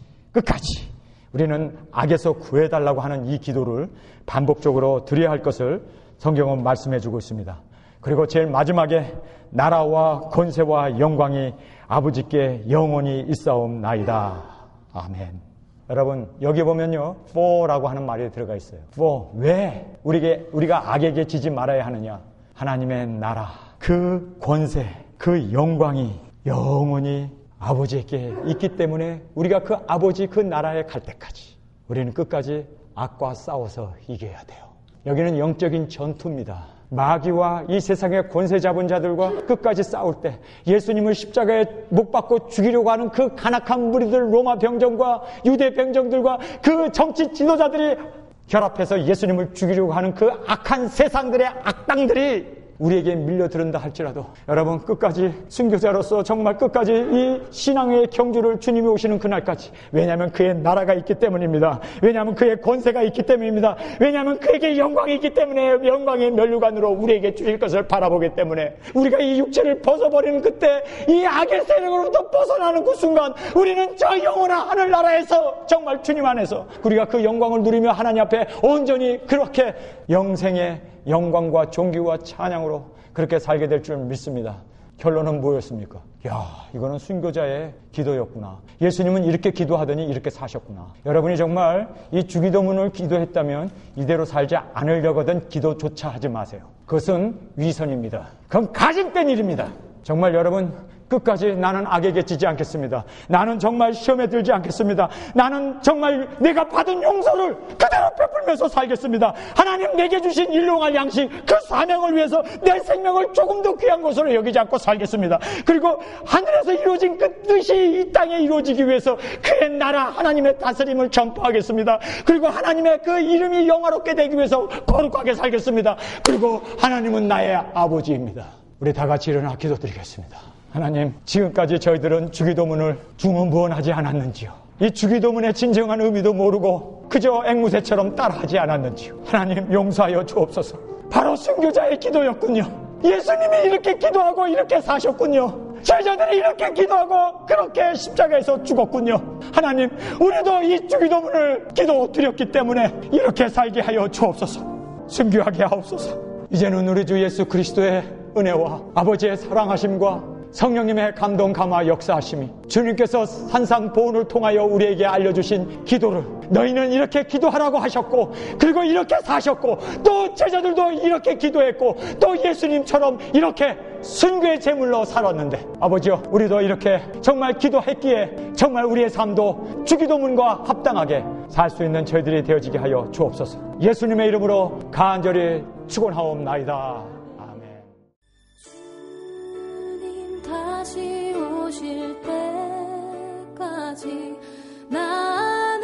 우리는 악에서 구해달라고 하는 이 기도를 반복적으로 드려야 할 것을 성경은 말씀해 주고 있습니다. 그리고 제일 마지막에 나라와 권세와 영광이 아버지께 영원히 있사옵나이다. 아멘. 여러분, 여기 보면요, for라고 하는 말이 들어가 있어요. for. 왜 우리가 악에게 지지 말아야 하느냐? 하나님의 나라, 그 권세, 그 영광이 영원히 아버지에게 있기 때문에 우리가 그 아버지 그 나라에 갈 때까지 우리는 끝까지 악과 싸워서 이겨야 돼요. 여기는 영적인 전투입니다. 마귀와 이 세상의 권세 잡은 자들과 끝까지 싸울 때 예수님을 십자가에 못 박고 죽이려고 하는 그 간악한 무리들, 로마 병정과 유대 병정들과 그 정치 지도자들이 결합해서 예수님을 죽이려고 하는 그 악한 세상들의 악당들이 우리에게 밀려들은다 할지라도 여러분 끝까지 순교자로서 정말 끝까지 이 신앙의 경주를 주님이 오시는 그날까지, 왜냐하면 그의 나라가 있기 때문입니다. 왜냐하면 그의 권세가 있기 때문입니다. 왜냐하면 그에게 영광이 있기 때문에 영광의 면류관으로 우리에게 주실 것을 바라보기 때문에 우리가 이 육체를 벗어버리는 그때 이 악의 세력으로부터 벗어나는 그 순간 우리는 저 영원한 하늘나라에서 정말 주님 안에서 우리가 그 영광을 누리며 하나님 앞에 온전히 그렇게 영생의 영광과 존귀와 찬양으로 그렇게 살게 될 줄 믿습니다. 결론은 뭐였습니까? 이거는 순교자의 기도였구나. 예수님은 이렇게 기도하더니 이렇게 사셨구나. 여러분이 정말 이 주기도문을 기도했다면 이대로 살지 않으려거든 기도조차 하지 마세요. 그것은 위선입니다. 그건 가증된 일입니다. 정말 여러분 끝까지 나는 악에게 지지 않겠습니다. 나는 정말 시험에 들지 않겠습니다. 나는 정말 내가 받은 용서를 그대로 베풀면서 살겠습니다. 하나님 내게 주신 일용할 양식, 그 사명을 위해서 내 생명을 조금 더 귀한 것으로 여기지 않고 살겠습니다. 그리고 하늘에서 이루어진 그 뜻이 이 땅에 이루어지기 위해서 그의 나라 하나님의 다스림을 전파하겠습니다. 그리고 하나님의 그 이름이 영화롭게 되기 위해서 거룩하게 살겠습니다. 그리고 하나님은 나의 아버지입니다. 우리 다 같이 일어나 기도드리겠습니다. 하나님, 지금까지 저희들은 주기도문을 중언부언하지 않았는지요? 이 주기도문의 진정한 의미도 모르고 그저 앵무새처럼 따라하지 않았는지요? 하나님 용서하여 주옵소서. 바로 순교자의 기도였군요. 예수님이 이렇게 기도하고 이렇게 사셨군요. 제자들이 이렇게 기도하고 그렇게 십자가에서 죽었군요. 하나님, 우리도 이 주기도문을 기도드렸기 때문에 이렇게 살게 하여 주옵소서. 순교하게 하옵소서. 이제는 우리 주 예수 그리스도의 은혜와 아버지의 사랑하심과 성령님의 감동 감화 역사하심이 주님께서 산상보훈을 통하여 우리에게 알려주신 기도를 너희는 이렇게 기도하라고 하셨고 그리고 이렇게 사셨고 또 제자들도 이렇게 기도했고 또 예수님처럼 이렇게 순교의 제물로 살았는데 아버지여, 우리도 이렇게 정말 기도했기에 정말 우리의 삶도 주기도문과 합당하게 살 수 있는 저희들이 되어지게 하여 주옵소서. 예수님의 이름으로 간절히 축원하옵나이다. 다시 오실 때까지 나